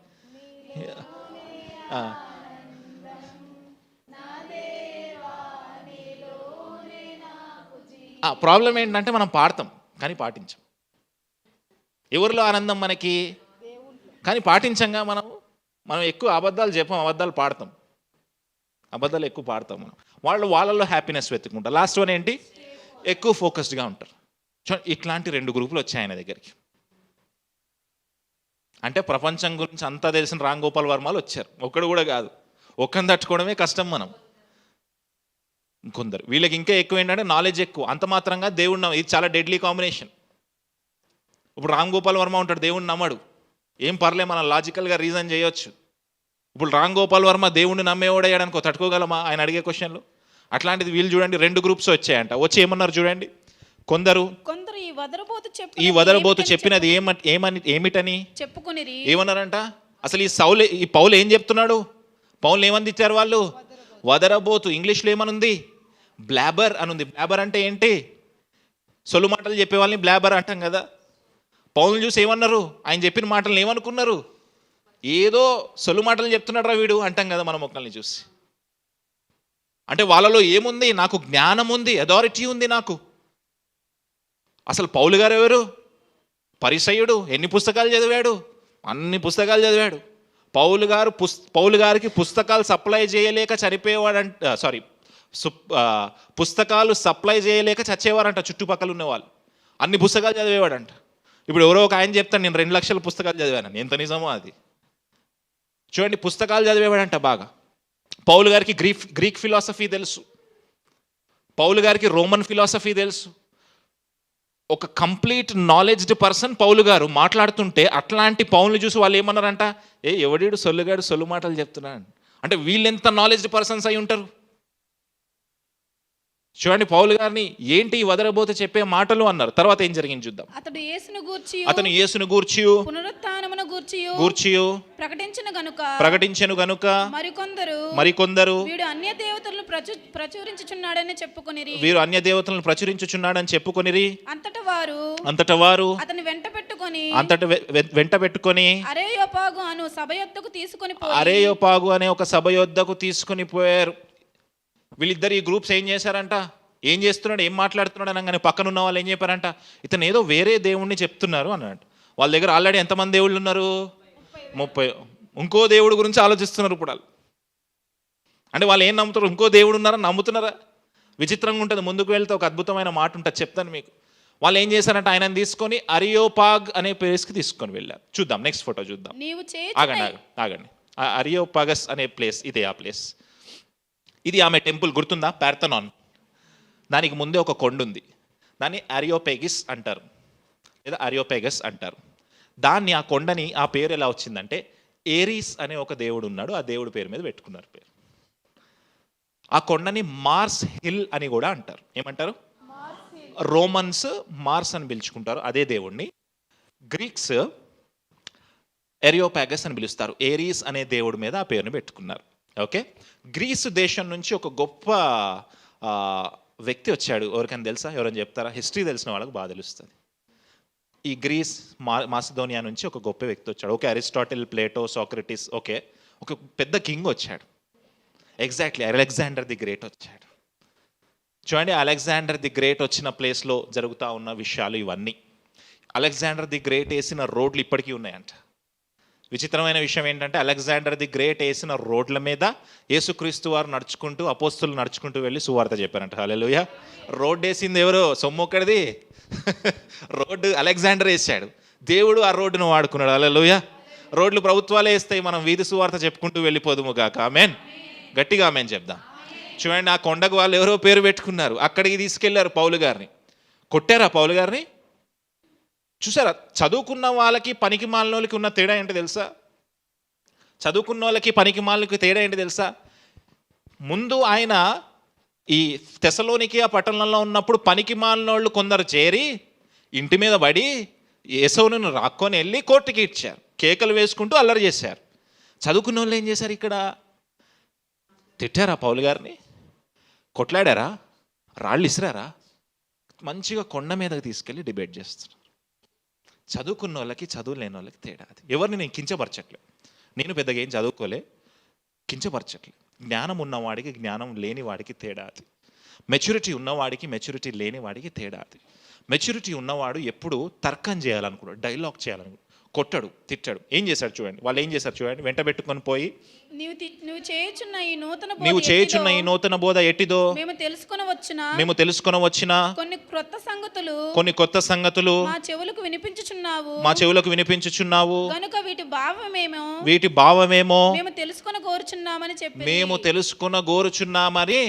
ప్రాబ్లం ఏంటంటే మనం పాడతాం కానీ పాటించం. ఎవరిలో ఆనందం మనకి? కానీ పాటించంగా. మనం ఎక్కువ అబద్ధాలు చెప్పాం, అబద్ధాలు పాడతాం, అబద్ధాలు ఎక్కువ పాడతాం మనం. వాళ్ళలో హ్యాపీనెస్ వెతుక్కుంటారు. లాస్ట్ వన్ ఏంటి? ఎక్కువ ఫోకస్డ్గా ఉంటారు. ఇట్లాంటి 2 గ్రూపులు వచ్చాయి ఆయన దగ్గరికి. అంటే ప్రపంచం గురించి అంతా తెలిసిన రామ్ గోపాల్ వర్మలు వచ్చారు. ఒక్కడు కూడా కాదు, ఒక్కని తట్టుకోవడమే కష్టం మనం. కొందరు వీళ్ళకి ఇంకా ఎక్కువ ఏంటంటే నాలెడ్జ్ ఎక్కువ, అంత మాత్రంగా దేవుడు ఇది చాలా డెడ్లీ కాంబినేషన్. ఇప్పుడు రామ్ గోపాల్ వర్మ ఉంటాడు, దేవుడిని నమ్మడు, ఏం పర్లే, మనం లాజికల్గా రీజన్ చేయొచ్చు. ఇప్పుడు రామ్ గోపాల్ వర్మ దేవుడిని నమ్మేవాడయ్యాడనుకో, తట్టుకోగలమా ఆయన అడిగే క్వశ్చన్లు? అట్లాంటిది వీళ్ళు చూడండి 2 గ్రూప్స్ వచ్చాయంట. వచ్చి ఏమన్నారు చూడండి. కొందరు ఈ వదరబోతు చెప్పినది ఏమిటని చెప్పుకునిరి. ఏమన్నారంట? అసలు ఈ పౌలు ఏం చెప్తున్నాడు? పౌలు ఏమందిచ్చారు వాళ్ళు? వదరబోతు. ఇంగ్లీష్లో ఏమనుంది? బ్లాబర్ అనుంది. బ్లాబర్ అంటే ఏంటి? సొల్లు మాటలు చెప్పే వాళ్ళని బ్లాబర్ అంటాం కదా. పౌలుని చూసి ఏమన్నారు? ఆయన చెప్పిన మాటలను ఏమనుకున్నారు? ఏదో సొల్లు మాటలు చెప్తున్నాడు రా వీడు అంటాం కదా మనం ఒకరిని చూసి. అంటే వాళ్ళలో ఏముంది? నాకు జ్ఞానం ఉంది, అథారిటీ ఉంది నాకు. అసలు పౌలు గారు ఎవరు? పరిసయ్యుడు. ఎన్ని పుస్తకాలు చదివాడు? అన్ని పుస్తకాలు చదివాడు. పౌలు గారికి పుస్తకాలు సప్లై చేయలేక చనిపోయేవాడంట. పుస్తకాలు సప్లై చేయలేక చచ్చేవారంట చుట్టుపక్కల ఉన్నవాళ్ళు. అన్ని పుస్తకాలు చదివేవాడంట. ఇప్పుడు ఎవరో ఒక ఆయన చెప్తాను, నేను 2 లక్షల పుస్తకాలు చదివాను. ఎంత నిజమో అది చూడండి. పుస్తకాలు చదివేవాడంట బాగా. పౌలు గారికి గ్రీక్ ఫిలాసఫీ తెలుసు, పౌలు గారికి రోమన్ ఫిలాసఫీ తెలుసు. ఒక కంప్లీట్ నాలెడ్జ్డ్ పర్సన్ పౌలు గారు. మాట్లాడుతుంటే అట్లాంటి పౌల్ని చూసి వాళ్ళు ఏమన్నారంట? ఎవడీడు సొల్లుగాడు సొల్లు మాటలు చెప్తున్నాడు. అంటే వీళ్ళు ఎంత నాలెడ్జ్డ్ పర్సన్స్ అయి ఉంటారు చూడండి. పౌలు గారిని ఏంటి వదలబోతే చెప్పే మాటలు అన్నారు. తర్వాత ఏం జరిగింది చూద్దాం. అతను యేసును గూర్చి పునరుత్థానమును గూర్చి ప్రకటించెను గనుక మరికొందరు వీడు అన్య దేవతలను ప్రచురించుచున్నాడని చెప్పుకొనిరి. అంతట వారు అతని వెంట పెట్టుకొని అరేయోపాగు అనే ఒక సభ యొద్దకు తీసుకొని పోయారు. వీళ్ళిద్దరు ఈ గ్రూప్స్ ఏం చేశారంట? ఏం చేస్తున్నాడు, ఏం మాట్లాడుతున్నాడు అనగానే పక్కన ఉన్న వాళ్ళు ఏం చెప్పారంట? ఇతను ఏదో వేరే దేవుణ్ణి చెప్తున్నారు అన్నట్టు. వాళ్ళ దగ్గర ఆల్రెడీ ఎంతమంది దేవుళ్ళు ఉన్నారు? 30. ఇంకో దేవుడు గురించి ఆలోచిస్తున్నారు ఇప్పుడు వాళ్ళు. అంటే వాళ్ళు ఏం నమ్ముతారు? ఇంకో దేవుడు ఉన్నారని నమ్ముతున్నారా? విచిత్రంగా ఉంటుంది. ముందుకు వెళ్తే ఒక అద్భుతమైన మాట ఉంటుంది, చెప్తాను మీకు. వాళ్ళు ఏం చేశారంటే ఆయనను తీసుకొని అరియోపాగ్ అనే ప్లేస్కి తీసుకొని వెళ్ళారు. చూద్దాం, నెక్స్ట్ ఫోటో చూద్దాం. ఆగండి. అరియోపాగస్ అనే ప్లేస్, ఇదే ఆ ప్లేస్. ఇది ఆమె టెంపుల్, గుర్తుందా? పార్థెనాన్. దానికి ముందే ఒక కొండ ఉంది, దాన్ని అరియోపేగిస్ అంటారు, లేదా అరియోపేగస్ అంటారు. ఆ కొండని ఆ పేరు ఎలా వచ్చిందంటే ఏరీస్ అనే ఒక దేవుడు ఉన్నాడు, ఆ దేవుడి పేరు మీద పెట్టుకున్నారు పేరు. ఆ కొండని మార్స్ హిల్ అని కూడా అంటారు. ఏమంటారు? రోమన్స్ మార్స్ అని పిలుచుకుంటారు అదే దేవుడిని. గ్రీక్స్ ఎరియోపాగస్ అని పిలుస్తారు. ఏరీస్ అనే దేవుడి మీద ఆ పేరుని పెట్టుకున్నారు. ఓకే. గ్రీసు దేశం నుంచి ఒక గొప్ప వ్యక్తి వచ్చాడు. ఎవరికైనా తెలుసా? ఎవరైనా చెప్తారా? హిస్టరీ తెలిసిన వాళ్ళకి బాగా తెలుస్తుంది. ఈ గ్రీస్ మాసిడోనియా నుంచి ఒక గొప్ప వ్యక్తి వచ్చాడు. Okay, Aristotle, Plato, Socrates. Okay, ఒక పెద్ద కింగ్ వచ్చాడు. ఎగ్జాక్ట్లీ అలెగ్జాండర్ ది గ్రేట్ వచ్చాడు. చూడండి, అలెగ్జాండర్ ది గ్రేట్ వచ్చిన ప్లేస్లో జరుగుతూ ఉన్న విషయాలు ఇవన్నీ. అలెగ్జాండర్ ది గ్రేట్ వేసిన రోడ్లు ఇప్పటికీ ఉన్నాయంట. విచిత్రమైన విషయం ఏంటంటే అలెగ్జాండర్ ది గ్రేట్ వేసిన రోడ్ల మీద యేసుక్రీస్తు వారు నడుచుకుంటూ, అపోస్తులు నడుచుకుంటూ వెళ్ళి సువార్త చెప్పారంట. హల్లెలూయా. రోడ్డు వేసింది ఎవరు? సొమ్మొక్కడిది. రోడ్డు అలెగ్జాండర్ వేసాడు, దేవుడు ఆ రోడ్డును వాడుకున్నాడు. హల్లెలూయా. రోడ్లు ప్రభుత్వాలే వేస్తాయి, మనం వీధి సువార్త చెప్పుకుంటూ వెళ్ళిపోదుము గాక. ఆమేన్. గట్టిగా ఆమేన్ చెప్దాం. చూడండి, ఆ కొండకు వాళ్ళు ఎవరో పేరు పెట్టుకున్నారు. అక్కడికి తీసుకెళ్లారు పౌలు గారిని. కొట్టారా పౌలు గారిని? చూసారా? చదువుకున్న వాళ్ళకి పనికి మాలినోళ్ళకి ఉన్న తేడా ఏంటో తెలుసా? చదువుకున్న వాళ్ళకి పనికి మాలినకి తేడా ఏంటో తెలుసా? ముందు ఆయన ఈ తెసలోనికియా పట్టణంలో ఉన్నప్పుడు పనికి మాలినోళ్ళు కొందరు చేరి ఇంటి మీద పడి యేసవును రాక్కొని వెళ్ళి కోర్టుకి ఇచ్చారు. కేకలు వేసుకుంటూ అల్లరి చేశారు. చదువుకున్న వాళ్ళు ఏం చేశారు? ఇక్కడ తిట్టారా పౌలు గారిని? కొట్లాడారా? రాళ్ళు ఇసిరారా? మంచిగా కొండ మీదకి తీసుకెళ్ళి డిబేట్ చేస్తున్నారు. చదువుకున్న వాళ్ళకి చదువు లేని వాళ్ళకి తేడా అది. ఎవరిని నేను కించపరచట్లే, నేను పెద్దగా ఏం చదువుకోలే, కించపరచట్లే. జ్ఞానం ఉన్నవాడికి జ్ఞానం లేని వాడికి తేడా అది. మెచ్యూరిటీ ఉన్నవాడికి మెచ్యూరిటీ లేని వాడికి తేడా అది. మెచ్యూరిటీ ఉన్నవాడు ఎప్పుడు తర్కం చేయాలనుకున్నాడు, డైలాగ్ చేయాలనుకున్నాడు, కొట్టడు, తిట్టాడు. ఏం చేశాడు చూడండి, వాళ్ళు ఏం చేశారు చూడండి, వెంట పెట్టుకొని పోయి నీవు చేయుచున్న ఈ నూతన బోధ నీవు చేయుచున్న ఈ ఎట్టిదో నూతన బోధ ఎట్టిదో మేము తెలుసుకొని వచ్చిన కొన్ని కొత్త సంగతులు మా చెవులకు వినిపించుచున్నావు గనుక వీటి భావమేమో మేము తెలుసుకున్న గోరుచున్నామని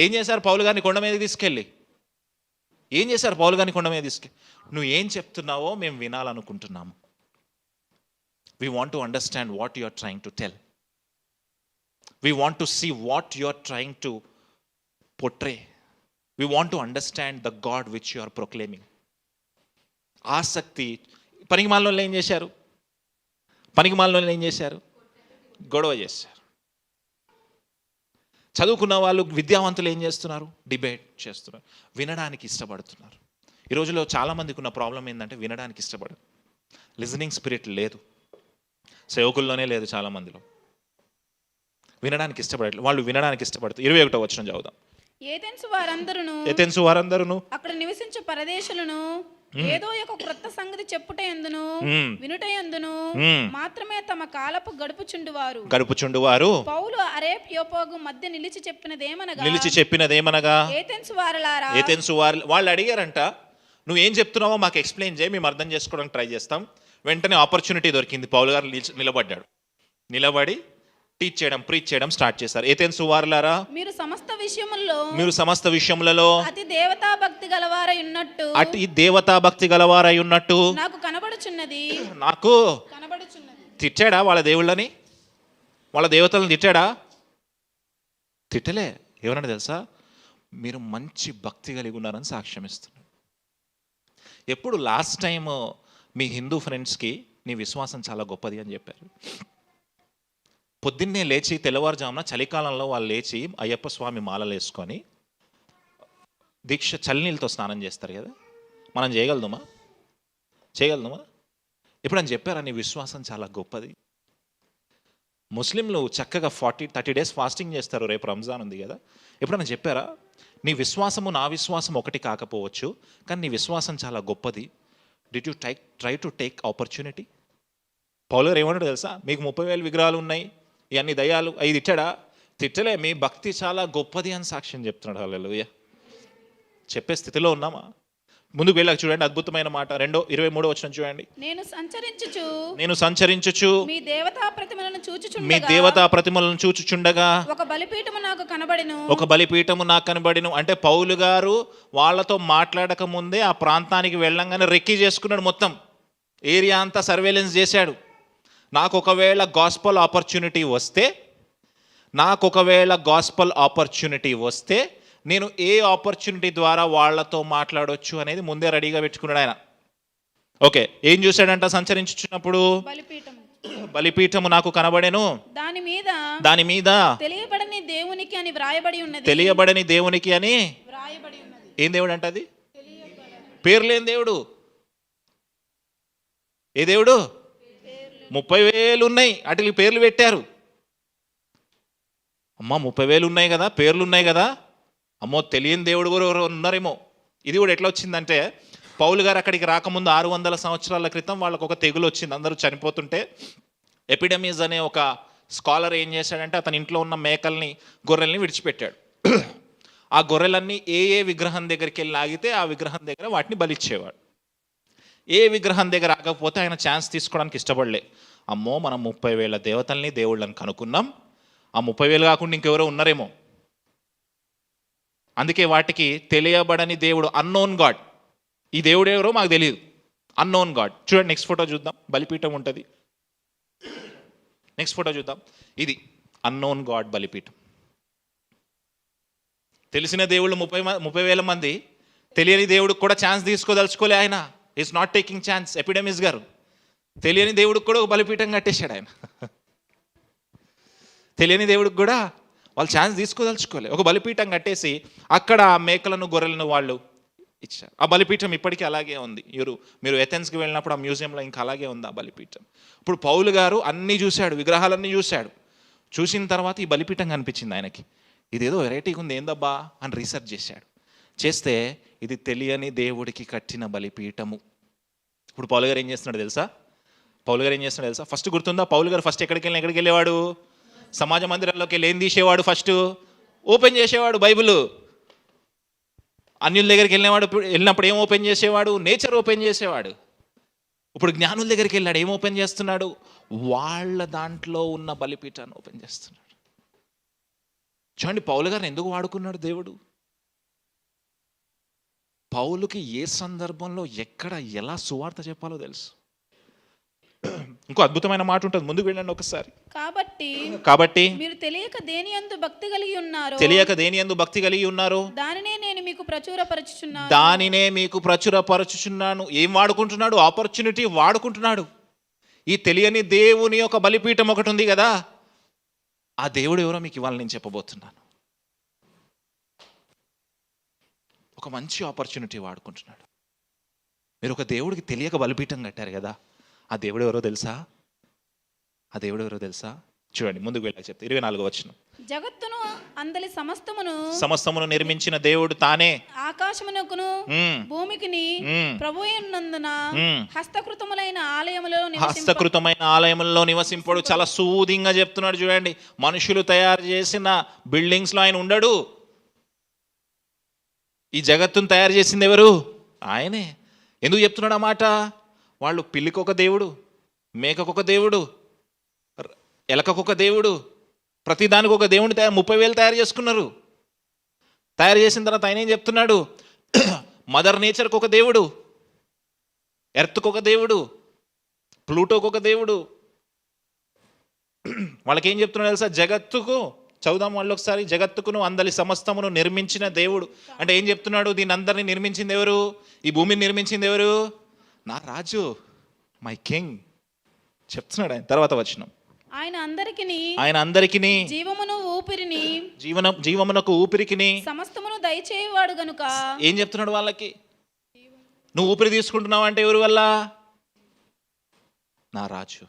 ఏం చేశారు? పౌలు గారిని కొండ మీద తీసుకెళ్ళి ఏం చేశారు? పౌలు గారిని కొండ మీద తీసుకెళ్ళి నువ్వు ఏం చెప్తున్నావో మేము వినాలనుకుంటున్నాము. We want to understand what you are trying to tell. We want to see what you are trying to portray. We want to understand the God which you are proclaiming. ఆసక్తి. పనికిమాలినోళ్ళు ఏం చేశారు? గొడవ చేశారు. చదువుకున్న వాళ్ళు, విద్యావంతులు ఏం చేస్తున్నారు? డిబేట్ చేస్తున్నారు, వినడానికి ఇష్టపడుతున్నారు. ఈ రోజులో చాలామందికి ఉన్న ప్రాబ్లం ఏంటంటే వినడానికి ఇష్టపడరు. లిజనింగ్ స్పిరిట్ లేదు, సేవకుల్లోనే లేదు, చాలామందిలో వినడానికి ఇష్టపడట్లేదు. వాళ్ళు వినడానికి ఇష్టపడతారు. 21వ వచనం చదువుదాం. ఏతెన్సు వారందరును అక్కడ నివసించే పరదేశులను ఏదో ఒక క్రొత్త సంగతి చెప్పుటయందును వినుటయందును మాత్రమే తమ కాలపు గడుపుచుండువారు పౌలు అరేయోపాగు మధ్య నిలిచి చెప్పినదేమనగా ఏతెన్సు వారు వాళ్ళు అడిగారంట, నువ్వేం చెప్తున్నావో మాకు ఎక్స్ప్లెయిన్ చేయి, మేము అర్థం చేసుకోవడానికి ట్రై చేస్తాం. వెంటనే ఆపర్చునిటీ దొరికింది. పౌలు గారు నిలబడి టీచ్ చేయడం, ప్రీచ్ చేయడం స్టార్ట్ చేశారు. ఏతెన్సు వారులారా, మీరు సమస్త విషయములలో అతి దేవతాభక్తి గలవారై ఉన్నట్టు నాకు కనబడుచున్నది. తిట్టాడా వాళ్ళ దేవుళ్ళని, వాళ్ళ దేవతలను తిట్టాడా? తిట్టలే. ఏమన్నా తెలుసా? మీరు మంచి భక్తి కలిగి ఉన్నారని సాక్ష్యం ఇస్తున్నాడు. ఎప్పుడు లాస్ట్ టైం మీ హిందూ ఫ్రెండ్స్కి నీ విశ్వాసం చాలా గొప్పది అని చెప్పారు? పొద్దున్నే లేచి తెల్లవారుజామున చలికాలంలో వాళ్ళు లేచి అయ్యప్ప స్వామి మాలలు వేసుకొని దీక్ష చలినీళ్ళతో స్నానం చేస్తారు కదా, మనం చేయగలదుమా? ఎప్పుడని చెప్పారా నీ విశ్వాసం చాలా గొప్పది? ముస్లింలు చక్కగా 30 డేస్ ఫాస్టింగ్ చేస్తారు, రేపు రంజాన్ ఉంది కదా. ఎప్పుడన్నా చెప్పారా నీ విశ్వాసము నా విశ్వాసం ఒకటి కాకపోవచ్చు, కానీ నీ విశ్వాసం చాలా గొప్పది? Did you try to take opportunity? పౌలు గారు ఏమన్నాడు తెలుసా? మీకు 30,000 విగ్రహాలు ఉన్నాయి, ఇవన్నీ దయ్యాలు, అవి తిట్టలే. మీ భక్తి చాలా గొప్పది అని సాక్ష్యం చెప్తున్నాడు. హల్లెలూయా. చెప్పే స్థితిలో ఉన్నామా? ముందుకు వెళ్ళాక చూడండి, అద్భుతమైన మాట. 23వ వచనం చూడండి. నేను సంచరించుచు మీ దేవతా ప్రతిమలను చూచుచుండగా ఒక బలిపీఠము నాకు కనబడెను. అంటే పౌలు గారు వాళ్ళతో మాట్లాడక ముందే ఆ ప్రాంతానికి వెళ్ళంగానే రెక్కి చేసుకున్నాడు. మొత్తం ఏరియా అంతా సర్వేలెన్స్ చేశాడు. నాకు ఒకవేళ గాస్పల్ ఆపర్చునిటీ వస్తే నేను ఏ ఆపర్చునిటీ ద్వారా వాళ్ళతో మాట్లాడొచ్చు అనేది ముందే రెడీగా పెట్టుకున్నాడు ఆయన. ఓకే, ఏం చూశాడంట? సంచరించుచున్నప్పుడు బలిపీఠము నాకు కనబడెను, దాని మీద తెలియబడని దేవునికి అని ఏం దేవుడు అంట? అది పేరు లేని దేవుడు. ఏ దేవుడు? 30,000 ఉన్నాయి, వాటికి పేర్లు పెట్టారు. అమ్మా 30,000 ఉన్నాయి కదా, పేర్లు ఉన్నాయి కదా, అమ్మో తెలియని దేవుడు కూడా ఉన్నారేమో. ఇది కూడా ఎట్లా వచ్చిందంటే, పౌలు గారు అక్కడికి రాకముందు 600 సంవత్సరాల క్రితం వాళ్ళకు ఒక తెగులు వచ్చింది. అందరూ చనిపోతుంటే ఎపిడమీస్ అనే ఒక స్కాలర్ ఏం చేశాడంటే, అతని ఇంట్లో ఉన్న మేకల్ని, గొర్రెల్ని విడిచిపెట్టాడు. ఆ గొర్రెలన్నీ ఏ విగ్రహం దగ్గరికి వెళ్ళి ఆగితే ఆ విగ్రహం దగ్గర వాటిని బలిచ్చేవాడు. ఏ విగ్రహం దగ్గర ఆగకపోతే ఆయన ఛాన్స్ తీసుకోవడానికి ఇష్టపడలే. అమ్మో మనం 30,000 దేవతల్ని, దేవుళ్ళని కనుక్కున్నాం, ఆ 30,000 కాకుండా ఇంకెవరో ఉన్నారేమో. అందుకే వాటికి తెలియబడని దేవుడు, అన్నోన్ గాడ్. ఈ దేవుడు ఎవరో మాకు తెలియదు, అన్నోన్ గాడ్. చూడండి, నెక్స్ట్ ఫోటో చూద్దాం. బలిపీఠం ఉంటుంది, నెక్స్ట్ ఫోటో చూద్దాం. ఇది అన్నోన్ గాడ్ బలిపీఠం. తెలిసిన దేవుళ్ళు 30,000 మంది, తెలియని దేవుడికి కూడా ఛాన్స్ తీసుకోదలుచుకోలే ఆయన. Is not taking chance. ఎపిడమిస్ గారు తెలియని దేవుడికి కూడా ఒక బలిపీఠం కట్టేశాడు ఆయన. తెలియని దేవుడికి కూడా వాళ్ళు ఛాన్స్ తీసుకోదలుచుకోలే. ఒక బలిపీఠం కట్టేసి అక్కడ మేకలను, గొర్రెలను వాళ్ళు ఇచ్చారు. ఆ బలిపీఠం ఇప్పటికీ అలాగే ఉంది. మీరు ఎథెన్స్కి వెళ్ళినప్పుడు ఆ మ్యూజియంలో ఇంకా అలాగే ఉంది ఆ బలిపీఠం. ఇప్పుడు పౌలు గారు అన్నీ చూశాడు, విగ్రహాలన్నీ చూశాడు. చూసిన తర్వాత ఈ బలిపీఠం కనిపించింది ఆయనకి. ఇదేదో వెరైటీగా ఉంది, ఏందబ్బా అని రీసెర్చ్ చేశాడు. చేస్తే ఇది తెలియని దేవుడికి కట్టిన బలిపీఠము. ఇప్పుడు పౌలు గారు ఏం చేస్తున్నాడు తెలుసా? ఫస్ట్ గుర్తుందా? పౌలు గారు ఫస్ట్ ఎక్కడికి వెళ్ళేవాడు? సమాజ మందిరాల్లోకి వెళ్ళి ఏం తీసేవాడు? ఫస్ట్ ఓపెన్ చేసేవాడు బైబిల్. అన్యుల దగ్గరికి వెళ్ళినప్పుడు ఏం ఓపెన్ చేసేవాడు? నేచర్ ఓపెన్ చేసేవాడు. ఇప్పుడు జ్ఞానుల దగ్గరికి వెళ్ళాడు, ఏం ఓపెన్ చేస్తున్నాడు? వాళ్ళ దాంట్లో ఉన్న బలిపీఠాన్ని ఓపెన్ చేస్తున్నాడు. చూడండి పౌలు గారిని ఎందుకు వాడుకున్నాడు దేవుడు. పౌలుకి ఏ సందర్భంలో ఎక్కడ ఎలా సువార్త చెప్పాలో తెలుసు. ఇంకో అద్భుతమైన మాట ఉంటుంది, ముందుకు వెళ్ళండి ఒకసారి. కాబట్టి మీరు తెలియక దేని యందు భక్తి కలిగి ఉన్నారు, దానినే నేను మీకు ప్రచురపరచుచున్నాను. ఏం వాడుకుంటున్నాడు? ఆపర్చునిటీ వాడుకుంటున్నాడు. ఈ తెలియని దేవుని యొక్క బలిపీఠం ఒకటి ఉంది కదా, ఆ దేవుడు ఎవరో మీకు ఇవాళ నేను చెప్పబోతున్నాను. ఒక మంచి ఆపర్చునిటీ వాడుకుంటున్నాడు. మీరు ఒక దేవుడికి తెలియక బలిపీఠం కట్టారు కదా, ఆ దేవుడు ఎవరో తెలుసా? చూడండి ముందుకు వెళ్ళాక చెప్తా. 24వ వచనం. జగత్తును అందలి సమస్తమును నిర్మించిన దేవుడు తానే ఆకాశమునకును భూమికిని ప్రభువునందున హస్తకృతమైన ఆలయములో నివసింపడు. చాలా సూదింగా చెప్తున్నాడు. చూడండి, మనుషులు తయారు చేసిన బిల్డింగ్స్ లో ఆయన ఉండడు. ఈ జగత్తును తయారు చేసింది ఎవరు? ఆయనే. ఎందుకు చెప్తున్నాడు ఆ మాట? వాళ్ళు పిల్లికొక దేవుడు, మేకకొక దేవుడు, ఎలకకొక దేవుడు, ప్రతిదానికి ఒక దేవుని 30,000 తయారు చేసుకున్నారు. తయారు చేసిన తర్వాత ఆయన ఏం చెప్తున్నాడు? మదర్ నేచర్కి ఒక దేవుడు, ఎర్త్కి ఒక దేవుడు, ప్లూటోకి ఒక దేవుడు. వాళ్ళకేం చెప్తున్నాడు తెలుసా? జగత్తుకు, చదువుదాం వాళ్ళు ఒకసారి. జగత్తుకును అందలి సమస్తమును నిర్మించిన దేవుడు అంటే ఏం చెప్తున్నాడు? దీని అందరినీ నిర్మించింది ఎవరు? ఈ భూమిని నిర్మించింది ఎవరు? నా రాజు, మై కింగ్ చెప్తున్నాడు ఆయన. తర్వాత వచనం. ఆయన అందరికిని జీవమునకు ఊపిరికిని సమస్తమును దయచేయవాడు గనుక. ఏం చెప్తున్నాడు వాళ్ళకి? నువ్వు ఊపిరి తీసుకుంటున్నావు అంటే ఎవరి వల్ల? నా రాజు.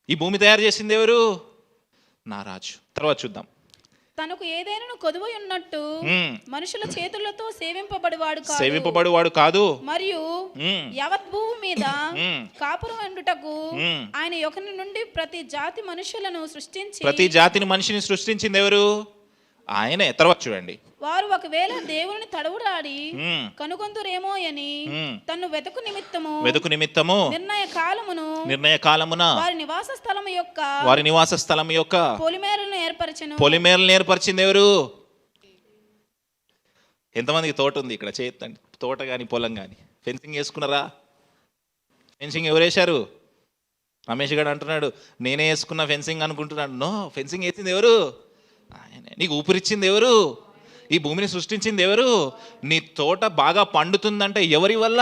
ఈ భూమి తయారు చేసింది ఎవరు? నా రాజు. తర్వాత చూద్దాం. తనకు ఏదైనా కొదువై ఉన్నట్టు మనుషుల చేతులతో సేవింపబడువాడు కాదు. మరియు యావత్ భూమి మీద కాపురం ఉండుటకు ఆయన ఒకని నుండి ప్రతి జాతిని మనిషిని సృష్టించింది ఎవరు? ఆయనే. తర్వాత చూడండి. వారు ఒకవేళ దేవుని తడవుడాడి కనుగొందురేమో అని తను వెతుకు నిమిత్తము నిర్ణయ కాలమున వారి నివాస స్థలము యొక్క పొలిమేరలను ఏర్పరిచింది ఎవరు? ఎంతమందికి తోట ఉంది ఇక్కడ? చేయొద్దండి. తోట కానీ పొలం కానీ ఫెన్సింగ్ వేసుకున్నారా? ఫెన్సింగ్ ఎవరు వేశారు? రమేష్ గారు అంటున్నాడు నేనే వేసుకున్న ఫెన్సింగ్ అనుకుంటున్నాడు. నో, ఫెన్సింగ్ వేసింది ఎవరు? ఆయనే. నీకు ఊపిరిచ్చింది ఎవరు? ఈ భూమిని సృష్టించింది ఎవరు? నీ తోట బాగా పండుతుందంటే ఎవరి వల్ల?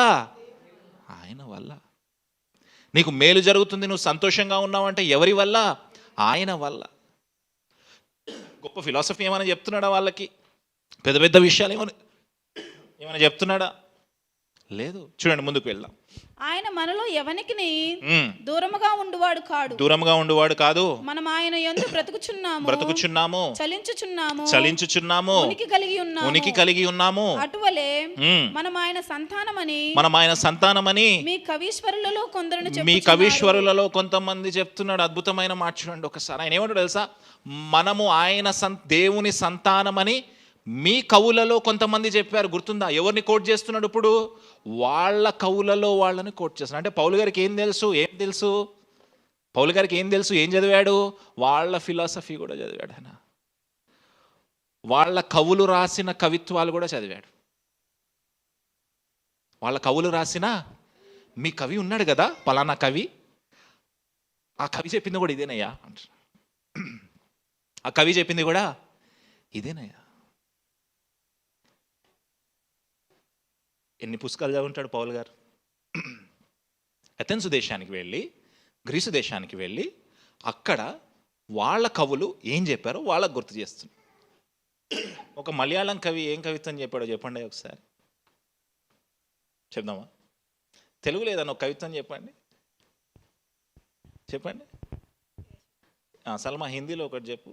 ఆయన వల్ల. నీకు మేలు జరుగుతుంది, నువ్వు సంతోషంగా ఉన్నావంటే ఎవరి వల్ల? ఆయన వల్ల. గొప్ప ఫిలాసఫీ ఏమైనా చెప్తున్నాడా వాళ్ళకి? పెద్ద పెద్ద విషయాలు ఏమైనా చెప్తున్నాడా? లేదు. చూడండి ముందుకు వెళ్దాం. ఆయన మనలో ఎవనికిని దూరముగా ఉండువాడు కాదు. మనం ఆయన యందు బ్రతుకుచున్నాము, చలించుచున్నాము, ఉనికి కలిగి ఉన్నాము. అటువలే మనం ఆయన సంతానమని మీ కవీశ్వరులలో కొంతమంది చెప్తున్నాడు. అద్భుతమైన మాట చూడండి ఒకసారి. ఆయన ఏమంటాడు తెలుసా? మనము ఆయన దేవుని సంతానమని మీ కవులలో కొంతమంది చెప్పారు. గుర్తుందా? ఎవరిని కోట్ చేస్తున్నాడు ఇప్పుడు? వాళ్ళ కవులలో వాళ్ళని కోట్ చేస్తున్నాడు. అంటే పౌలు గారికి ఏం తెలుసు? పౌలు గారికి ఏం తెలుసు? ఏం చదివాడు? వాళ్ళ ఫిలాసఫీ కూడా చదివాడు ఆయన. వాళ్ళ కవులు రాసిన కవిత్వాలు కూడా చదివాడు. వాళ్ళ కవులు రాసిన, మీ కవి ఉన్నాడు కదా పలానా కవి, ఆ కవి చెప్పింది కూడా ఇదేనయ్యా అంటారు. ఆ కవి చెప్పింది కూడా ఇదేనయ్యా. ఎన్ని పుస్తకాలు చదువుంటాడు పౌలు గారు? అథెన్స్ దేశానికి వెళ్ళి, గ్రీసు దేశానికి వెళ్ళి అక్కడ వాళ్ళ కవులు ఏం చెప్పారో వాళ్ళకు గుర్తు చేస్తున్నారు. ఒక మలయాళం కవి ఏం కవిత్వం చెప్పాడో చెప్పండి ఒకసారి, చెప్దామా? తెలుగు లేదన్న ఒక కవిత్వం చెప్పండి, చెప్పండి. సల్మా హిందీలో ఒకటి చెప్పు.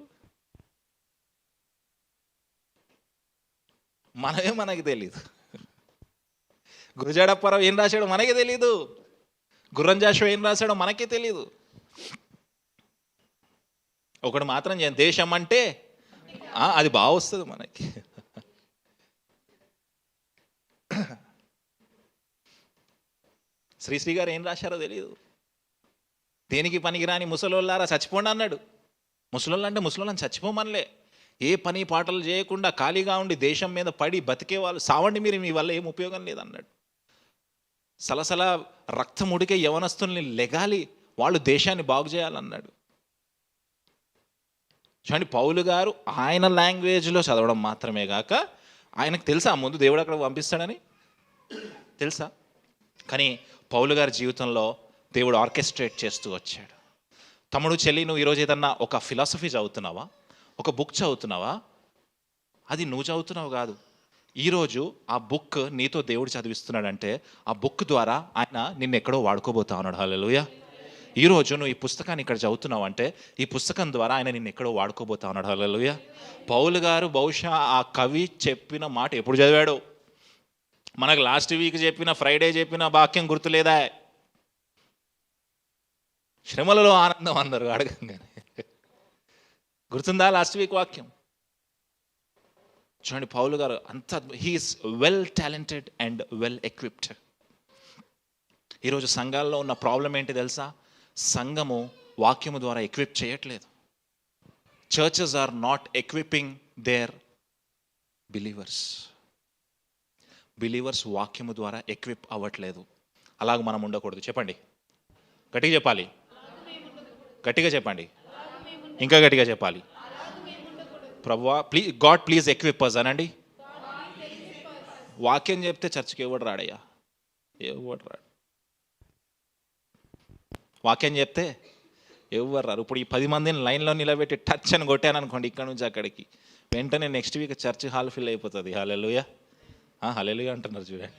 మనకి తెలీదు. గురజాడప్పారావు ఏం రాశాడో మనకే తెలీదు, గుర్రం జాషువా ఏం రాశాడో మనకే తెలీదు. ఒకటి మాత్రం దేశం అంటే అది బాగా వస్తుంది మనకి. శ్రీశ్రీ గారు ఏం రాశారో తెలియదు. దేనికి పనికిరాని ముసలోళ్ళారా చచ్చిపోండి అన్నాడు. ముసలోళ్ళు అంటే ముసలోళ్ళని చచ్చిపోమనలే, ఏ పని పాటలు చేయకుండా ఖాళీగా ఉండి దేశం మీద పడి బతికే వాళ్ళు సావండి మీరు, మీ వల్ల ఏం ఉపయోగం లేదన్నాడు. సలసల రక్తం ఉడికే యవనస్తుల్ని లెగాలి, వాళ్ళు దేశాన్ని బాగు చేయాలన్నాడు. చూడండి, పౌలు గారు ఆయన లాంగ్వేజ్లో చదవడం మాత్రమే కాక ఆయనకు తెలుసా ముందు దేవుడు అక్కడ పంపిస్తాడని తెలుసా? కానీ పౌలు గారి జీవితంలో దేవుడు ఆర్కెస్ట్రేట్ చేస్తూ వచ్చాడు. తమ్ముడు, చెల్లి, నువ్వు ఈరోజు ఏదన్నా ఒక ఫిలాసఫీ చదువుతున్నావా, ఒక బుక్ చదువుతున్నావా, అది నువ్వు చదువుతున్నావు కాదు. ఈరోజు ఆ బుక్ నీతో దేవుడు చదివిస్తున్నాడంటే ఆ బుక్ ద్వారా ఆయన నిన్నెక్కడో వాడుకోబోతా ఉన్నాడు. హల్లెలూయా. ఈరోజు నువ్వు ఈ పుస్తకాన్ని ఇక్కడ చదువుతున్నావు అంటే ఈ పుస్తకం ద్వారా ఆయన నిన్ను ఎక్కడో వాడుకోబోతా ఉన్నాడు. హల్లెలూయా. పౌలు గారు బహుశా ఆ కవి చెప్పిన మాట ఎప్పుడు చదివాడో, మనకు లాస్ట్ వీక్ చెప్పిన ఫ్రైడే చెప్పిన వాక్యం గుర్తులేదా? శ్రమలలో ఆనందం అన్నారు అడగంగానే, గుర్తుందా లాస్ట్ వీక్ వాక్యం? చూడండి, పౌలు గారు అంత he is well talented and well equipped. ఈరోజు సంఘాల్లో ఉన్న ప్రాబ్లం ఏంటి తెలుసా? సంఘము వాక్యము ద్వారా ఎక్విప్ చేయట్లేదు. Churches are not equipping their believers వాక్యము ద్వారా ఎక్విప్ అవ్వట్లేదు. అలాగ మనం ఉండకూడదు. చెప్పండి, గట్టిగా చెప్పాలి, గట్టిగా చెప్పండి, ఇంకా గట్టిగా చెప్పాలి. ప్రభువా గాడ్ ప్లీజ్ ఎక్విప్ us అనండి. వాక్యం చెప్తే చర్చికి ఎవడు రాడయ్యా, ఎవడు రాడు. వాక్యం చెప్తే ఎవరు రారు. ఇప్పుడు ఈ 10 మందిని లైన్లో నిలబెట్టి టచ్ అని కొట్టాను అనుకోండి ఇక్కడ నుంచి అక్కడికి, వెంటనే next week church hall fill అయిపోతుంది. హల్లెలూయా, హల్లెలూయా అంటున్నారు చూడండి.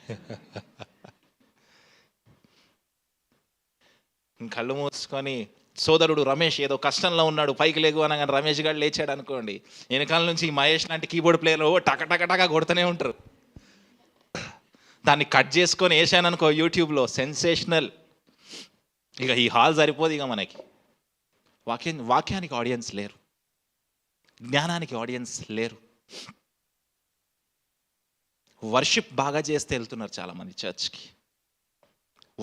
కళ్ళు మూసుకొని సోదరుడు రమేష్ ఏదో కష్టంలో ఉన్నాడు, పైకి లేగు అనగానే రమేష్ గారు లేచాడు అనుకోండి, వెనకాల నుంచి మహేష్ లాంటి కీబోర్డ్ ప్లేయర్లు టక టక టక కొడుతూనే ఉంటారు. దాన్ని కట్ చేసుకొని వేసాను అనుకో యూట్యూబ్లో, సెన్సేషనల్. ఇక ఈ హాల్ సరిపోదు ఇక మనకి. వాక్యానికి ఆడియన్స్ లేరు, జ్ఞానానికి ఆడియన్స్ లేరు. వర్షిప్ బాగా చేస్తే వెళ్తున్నారు చాలామంది చర్చ్కి,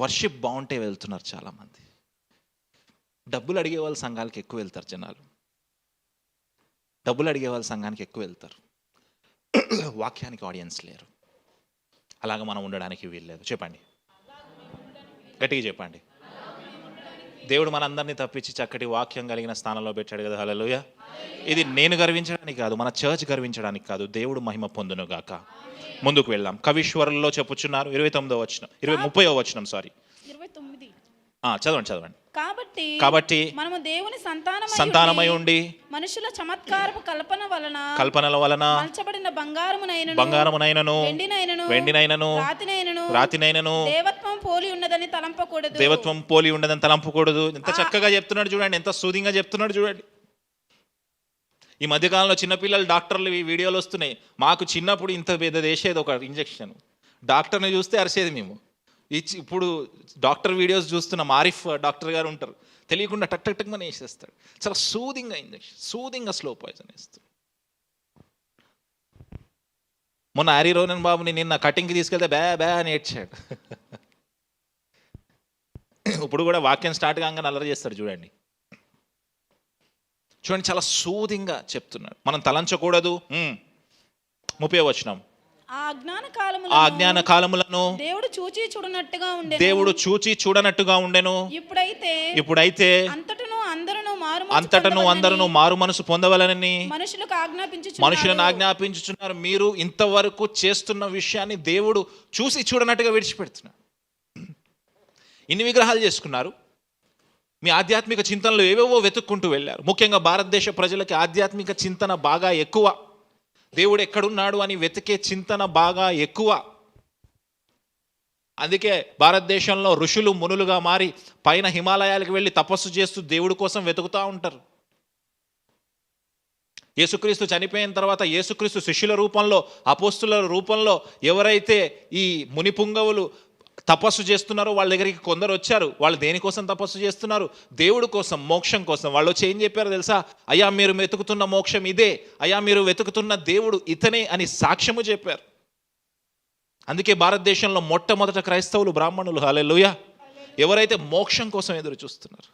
వర్షిప్ బాగుంటే వెళ్తున్నారు చాలామంది. డబ్బులు అడిగే వాళ్ళ సంఘాలకి ఎక్కువ వెళ్తారు జనాలు, డబ్బులు అడిగే వాళ్ళ సంఘానికి ఎక్కువ వెళ్తారు. వాక్యానికి ఆడియన్స్ లేరు. అలాగ మనం ఉండడానికి వీల్లేదు. చెప్పండి, గట్టిగా చెప్పండి. దేవుడు మనందరినీ తప్పించి చక్కటి వాక్యం కలిగిన స్థానంలో పెట్టాడు కదా. హల్లెలూయా. ఇది నేను గర్వించడానికి కాదు, మన చర్చ్ గర్వించడానికి కాదు, దేవుడు మహిమ పొందును గాక. ముందుకు వెళ్దాం. కవీశ్వరుల్లో చెప్పుచున్నారు 29వ వచనం, 30వ వచనం, సారీ 29. చదవండి. కాబట్టి మనము దేవుని సంతానమై ఉండి మనుషుల చమత్కారపు కల్పనల వలన మలచబడిన బంగారమునైనను వెండినైనను రాతినైనను దేవత్వం పోలి ఉన్నదని తలంపకూడదు. ఎంత చక్కగా చెప్తున్నాడు చూడండి, ఎంత సూదింగా చెప్తున్నాడు చూడండి. ఈ మధ్యకాలంలో చిన్నపిల్లలు డాక్టర్లు ఈ వీడియోలు వస్తున్నాయి. మాకు చిన్నప్పుడు ఇంత పెద్ద వేసేది ఒక ఇంజెక్షన్, డాక్టర్ని చూస్తే అరిసేది మేము. ఇప్పుడు డాక్టర్ వీడియోస్ చూస్తున్నాం, ఆరిఫ్ డాక్టర్ గారు ఉంటారు, తెలియకుండా టక్ టక్ టక్ మని వేసేస్తాడు. చాలా సూదింగ్గా ఇంజెక్షన్, సూదింగ్గా స్లో పాయిజన్ వేస్తాడు. మొన్న ఆరి రోనన్ బాబుని నిన్న కటింగ్కి తీసుకెళ్తే బ్యా అని ఏడ్చాడు. ఇప్పుడు కూడా వాక్యం స్టార్ట్ కాగానే అల్లరి చేస్తాడు చూడండి. చాలా సూదింగ్గా చెప్తున్నాడు. మనం తలంచకూడదు. 30వ వచనం, ఆ అజ్ఞాన కాలములను దేవుడు చూచి చూడనట్టుగా ఉండెను. ఇప్పుడైతే అంతటను అందరూ మారు మనసు పొందవలనని మనుషులను ఆజ్ఞాపించుచున్నారు. మీరు ఇంతవరకు చేస్తున్న విషయాన్ని దేవుడు చూసి చూడనట్టుగా విడిచిపెడుతున్నాడు. ఇన్ని విగ్రహాలు చేసుకున్నారు, మీ ఆధ్యాత్మిక చింతనలు ఏవేవో వెతుక్కుంటూ వెళ్ళారు. ముఖ్యంగా భారతదేశ ప్రజలకి ఆధ్యాత్మిక చింతన బాగా ఎక్కువ. దేవుడు ఎక్కడున్నాడు అని వెతికే చింతన బాగా ఎక్కువ. అందుకే భారతదేశంలో ఋషులు మునులుగా మారి పైన హిమాలయాలకు వెళ్ళి తపస్సు చేస్తూ దేవుడి కోసం వెతుకుతూ ఉంటారు. యేసుక్రీస్తు చనిపోయిన తర్వాత యేసుక్రీస్తు శిష్యుల రూపంలో, అపోస్తుల రూపంలో ఎవరైతే ఈ మునిపుంగవులు తపస్సు చేస్తున్నారో వాళ్ళ దగ్గరికి కొందరు వచ్చారు. వాళ్ళు దేనికోసం తపస్సు చేస్తున్నారు? దేవుడి కోసం, మోక్షం కోసం. వాళ్ళు వచ్చి ఏం చెప్పారు తెలుసా? అయ్యా మీరు వెతుకుతున్న మోక్షం ఇదే, అయ్యా మీరు వెతుకుతున్న దేవుడు ఇతనే అని సాక్ష్యము చెప్పారు. అందుకే భారతదేశంలో మొట్టమొదట క్రైస్తవులు బ్రాహ్మణులు. హల్లెలూయా. ఎవరైతే మోక్షం కోసం ఎదురు చూస్తున్నారు.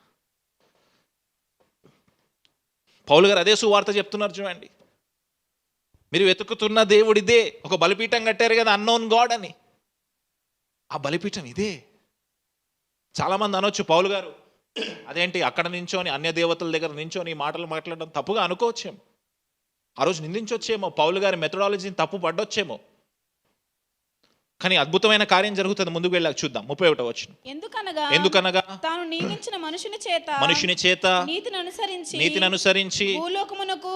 పౌలు గారు అదే సువార్త చెప్తున్నారు చూడండి. మీరు వెతుకుతున్న దేవుడిదే. ఒక బలిపీఠం కట్టారు కదా, అన్నోన్ గాడ్ అని. ఆ బలిపీఠం ఇదే. చాలామంది అనొచ్చు పౌలు గారు అదేంటి అక్కడ నించోని అన్య దేవతల దగ్గర నించోని ఈ మాటలు మాట్లాడడం తప్పుగా అనుకోవచ్చేమో, ఆ రోజు నిందించొచ్చేమో, పౌలు గారి మెథడాలజీని తప్పు పడ్డొచ్చేమో. కానీ అద్భుతమైన కార్యం జరుగుతుంది. ముందుకు వెళ్ళాక చూద్దాం. 31వ వచనం. ఎందుకనగా తాను నియమించిన మనుషుని చేత నీతిని అనుసరించి భూలోకమునకు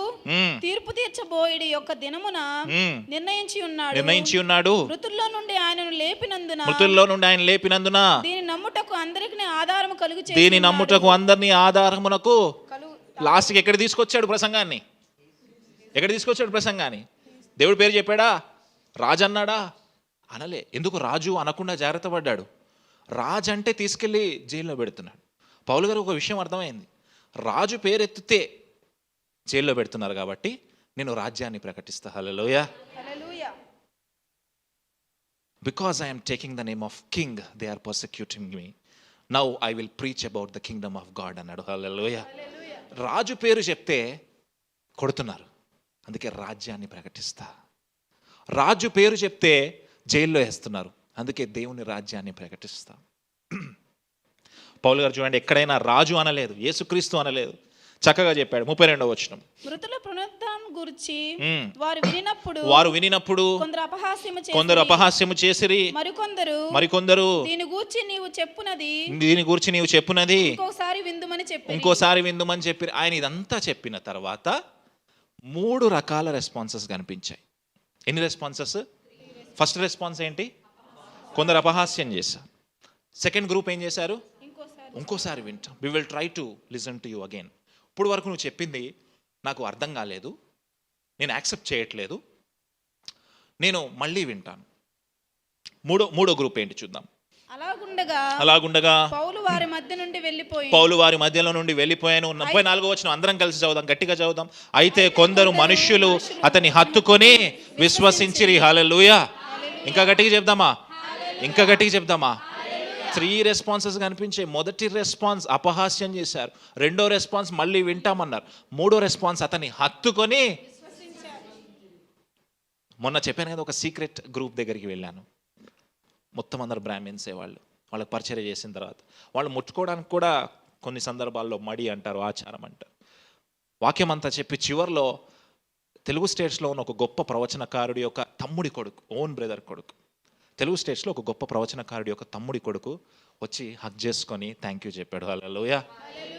తీర్పు తీర్చబోయేడి యొక్క దినమున నిర్ణయించి ఉన్నాడు. మృతుల్లో నుండి ఆయనను లేపినందున దీని నమ్ముటకు అందరికీ ఆధారమునకు లాస్ట్కి ఎక్కడ తీసుకొచ్చాడు ప్రసంగాన్ని? దేవుడి పేరు చెప్పాడా? రాజు అన్నాడా? అనలే. ఎందుకు రాజు అనకుండా జాగ్రత్త పడ్డాడు? రాజు అంటే తీసుకెళ్ళి జైల్లో పెడుతున్నాడు. పౌలు గారు ఒక విషయం అర్థమైంది. రాజు పేరెత్తితే జైల్లో పెడుతున్నారు కాబట్టి నేను రాజ్యాన్ని ప్రకటిస్తా. హల్లెలూయా. Because I'm taking the name of king they are persecuting me, now I will preach about the Kingdom of God అన్నాడు. హల్లెలూయా. రాజు పేరు చెప్తే కొడుతున్నారు, అందుకే రాజ్యాన్ని ప్రకటిస్తా. రాజు పేరు చెప్తే జైల్లో వేస్తున్నారు, అందుకే దేవుని రాజ్యాన్ని ప్రకటిస్తా. పౌలు గారు చూడండి, ఎక్కడైనా రాజు అనలేదు, యేసుక్రీస్తు అనలేదు, చక్కగా చెప్పాడు. 32వ వచనం. మృతుల పునరుద్ధానం గురించి వారు వినినప్పుడు కొందరు అపహాస్యము చేసిరి, మరికొందరు దీని గూర్చి నీవు చెప్పునది ఇంకోసారి విందుమని చెప్పి. ఆయన ఇదంతా చెప్పిన తర్వాత 3 రకాల రెస్పాన్సెస్ కనిపించాయి. ఎన్ని రెస్పాన్సెస్? ఫస్ట్ రెస్పాన్స్ ఏంటి? కొందరు అపహాస్యం చేశారు. సెకండ్ గ్రూప్ ఏం చేశారు? ఇంకోసారి వింటాం. We will try to listen to you again. ఇప్పుడు వరకు నువ్వు చెప్పింది నాకు అర్థం కాలేదు, నేను యాక్సెప్ట్ చేయట్లేదు, నేను మళ్ళీ వింటాను. మూడో గ్రూప్ ఏంటి చూద్దాం. అలాగుండగా పౌలు వారి మధ్యలో నుండి వెళ్ళిపోయాను. 44వ వచనం అందరం కలిసి చదువుదాం, గట్టిగా చదువుదాం. అయితే కొందరు మనుష్యులు అతన్ని హత్తుకొని విశ్వసించిరి. హల్లెలూయా. ఇంకా గట్టిగా చెప్దామా? 3 రెస్పాన్సెస్ కనిపించాయి. మొదటి రెస్పాన్స్ అపహాస్యం చేశారు. రెండో రెస్పాన్స్ మళ్ళీ వింటామన్నారు. మూడో రెస్పాన్స్ అతన్ని హత్తుకొని. మొన్న చెప్పాను కదా, ఒక సీక్రెట్ గ్రూప్ దగ్గరికి వెళ్ళాను. మొత్తం అందరు బ్రాహ్మిన్సే. వాళ్ళకి పరిచర్య చేసిన తర్వాత వాళ్ళు ముట్టుకోవడానికి కూడా కొన్ని సందర్భాల్లో మడి అంటారు, ఆచారం అంటారు. వాక్యం అంతా చెప్పి చివర్లో తెలుగు స్టేట్స్లో ఉన్న ఒక గొప్ప ప్రవచనకారుడి యొక్క తమ్ముడి కొడుకు, ఓన్ బ్రదర్ కొడుకు, తెలుగు స్టేట్స్లో ఒక గొప్ప ప్రవచనకారుడి యొక్క తమ్ముడి కొడుకు వచ్చి హగ్ చేసుకొని థ్యాంక్ యూ చెప్పాడు. హల్లెలూయా.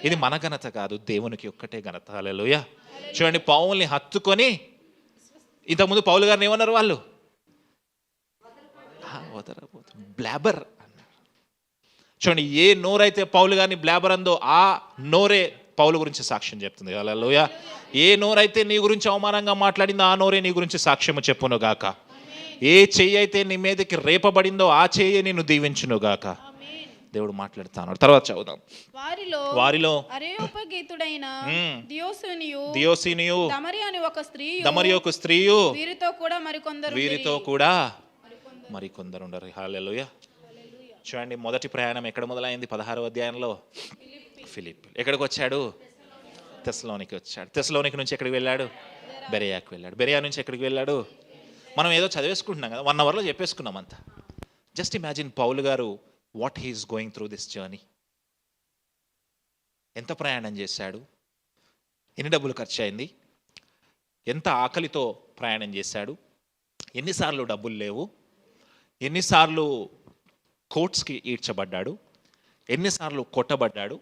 ఇది మన ఘనత కాదు, దేవునికి ఒక్కటే ఘనత. హల్లెలూయా. చూడండి, పౌల్ని హత్తుకొని. ఇంతకుముందు పౌలు గారిని ఏమన్నారు వాళ్ళు? బ్లాబర్ అన్నారు. చూడండి, ఏ నోరైతే పౌలు గారిని బ్లాబర్ అందో ఆ నోరే పౌలు గురించి సాక్ష్యం చెప్తుంది. హల్లెలూయా. ఏ నోరైతే నీ గురించి అవమానంగా మాట్లాడిందో ఆ నోరే నీ గురించి సాక్ష్యము చెప్పును గాక. ఏ చెయ్యి అయితే నీ మీదకి రేపబడిందో ఆ చెయ్యి నిన్ను దీవించును గాక. దేవుడు మాట్లాడుతాను. తర్వాత చదువుదాం. వారిలో అరెయోపగీతుడైన దియోసినియు దమరి ఒక స్త్రీయు వీరితో కూడా మరికొందరు ఉండరు. హల్లెలూయా. చూడండి, మొదటి ప్రయాణం ఎక్కడ మొదలైంది? 16వ అధ్యాయంలో ఫిలిప్పీ. ఎక్కడికి వచ్చాడు? తెస్సలోనికి వచ్చాడు. తెస్సలోనికి నుంచి ఎక్కడికి వెళ్ళాడు? బెరయాకి వెళ్ళాడు. బెరయా నుంచి ఎక్కడికి వెళ్ళాడు? మనం ఏదో చదివేసుకుంటున్నాం కదా, 1 అవర్లో చెప్పేసుకున్నాం అంతా. జస్ట్ ఇమాజిన్ పౌలు గారు what he is going through this journey. ఎంత ప్రయాణం చేశాడు, ఎన్ని డబ్బులు ఖర్చు అయింది, ఎంత ఆకలితో ప్రయాణం చేశాడు, ఎన్నిసార్లు డబ్బులు లేవు, ఎన్నిసార్లు కోర్ట్స్కి ఈడ్చబడ్డాడు, ఎన్నిసార్లు కొట్టబడ్డాడు,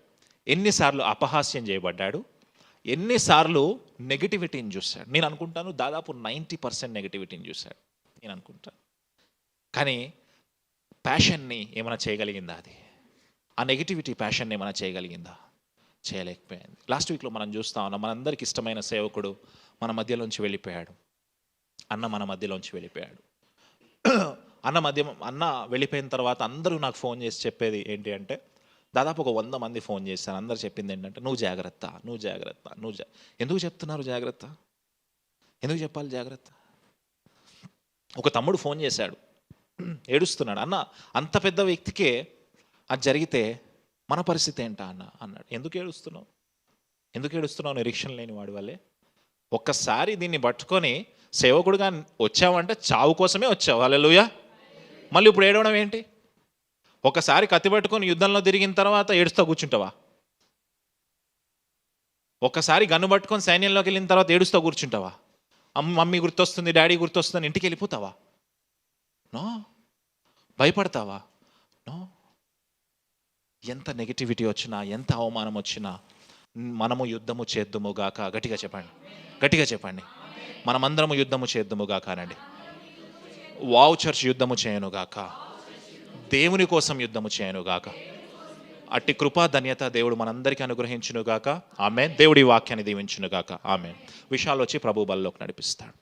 ఎన్నిసార్లు అపహాస్యం చేయబడ్డాడు, ఎన్నిసార్లు నెగిటివిటీని చూశాడు? నేను అనుకుంటాను దాదాపు 90% నెగిటివిటీని చూశాడు నేను అనుకుంటాను. కానీ ప్యాషన్ని ఏమైనా చేయగలిగిందా? అది ఆ నెగిటివిటీ ప్యాషన్ని ఏమైనా చేయగలిగిందా? చేయలేకపోయింది. లాస్ట్ వీక్లో మనం చూస్తా ఉన్నాం, మనందరికి ఇష్టమైన సేవకుడు మన మధ్యలోంచి వెళ్ళిపోయాడు. అన్న మన మధ్యలోంచి వెళ్ళిపోయాడు. అన్న వెళ్ళిపోయిన తర్వాత అందరూ నాకు ఫోన్ చేసి చెప్పేది ఏంటి అంటే, దాదాపు ఒక 100 మంది ఫోన్ చేశారు. అందరు చెప్పింది ఏంటంటే, నువ్వు జాగ్రత్త, నువ్వు జాగ్రత్త, ఎందుకు చెప్తున్నారు జాగ్రత్త? ఎందుకు చెప్పాలి జాగ్రత్త? ఒక తమ్ముడు ఫోన్ చేశాడు, ఏడుస్తున్నాడు. అన్న, అంత పెద్ద వ్యక్తికే అది జరిగితే మన పరిస్థితి ఏంటా అన్న అన్నాడు. ఎందుకు ఏడుస్తున్నావు నిరీక్షణ లేని వాడి వల్లే? ఒక్కసారి దీన్ని పట్టుకొని సేవకుడుగా వచ్చావంటే చావు కోసమే వచ్చావు. హల్లెలూయా. మళ్ళీ ఇప్పుడు ఏడవడం ఏంటి? ఒకసారి కత్తి పట్టుకొని యుద్ధంలో తిరిగిన తర్వాత ఏడుస్తూ కూర్చుంటావా? ఒక్కసారి గన్ను పట్టుకొని సైన్యంలోకి వెళ్ళిన తర్వాత ఏడుస్తూ కూర్చుంటావా? మమ్మీ గుర్తొస్తుంది, డాడీ గుర్తొస్తుందని ఇంటికి వెళ్ళిపోతావా? నో. భయపడతావా? నో. ఎంత నెగిటివిటీ వచ్చినా, ఎంత అవమానం వచ్చినా మనము యుద్ధము చేద్దుము గాక. గట్టిగా చెప్పండి, గట్టిగా చెప్పండి. మనమందరము యుద్ధము చేద్దుము గాక అనండి. వావ్ చర్చ్ యుద్ధము చేయను గాక, దేవుని కోసం యుద్ధము చేయను గాక. అట్టి కృపా ధన్యత దేవుడు మనందరికీ అనుగ్రహించును గాక. ఆమేన్. దేవుడి వాక్యాన్ని దీవించును గాక. ఆమేన్. విషయాలు వచ్చి ప్రభు బల్లోకి నడిపిస్తాడు.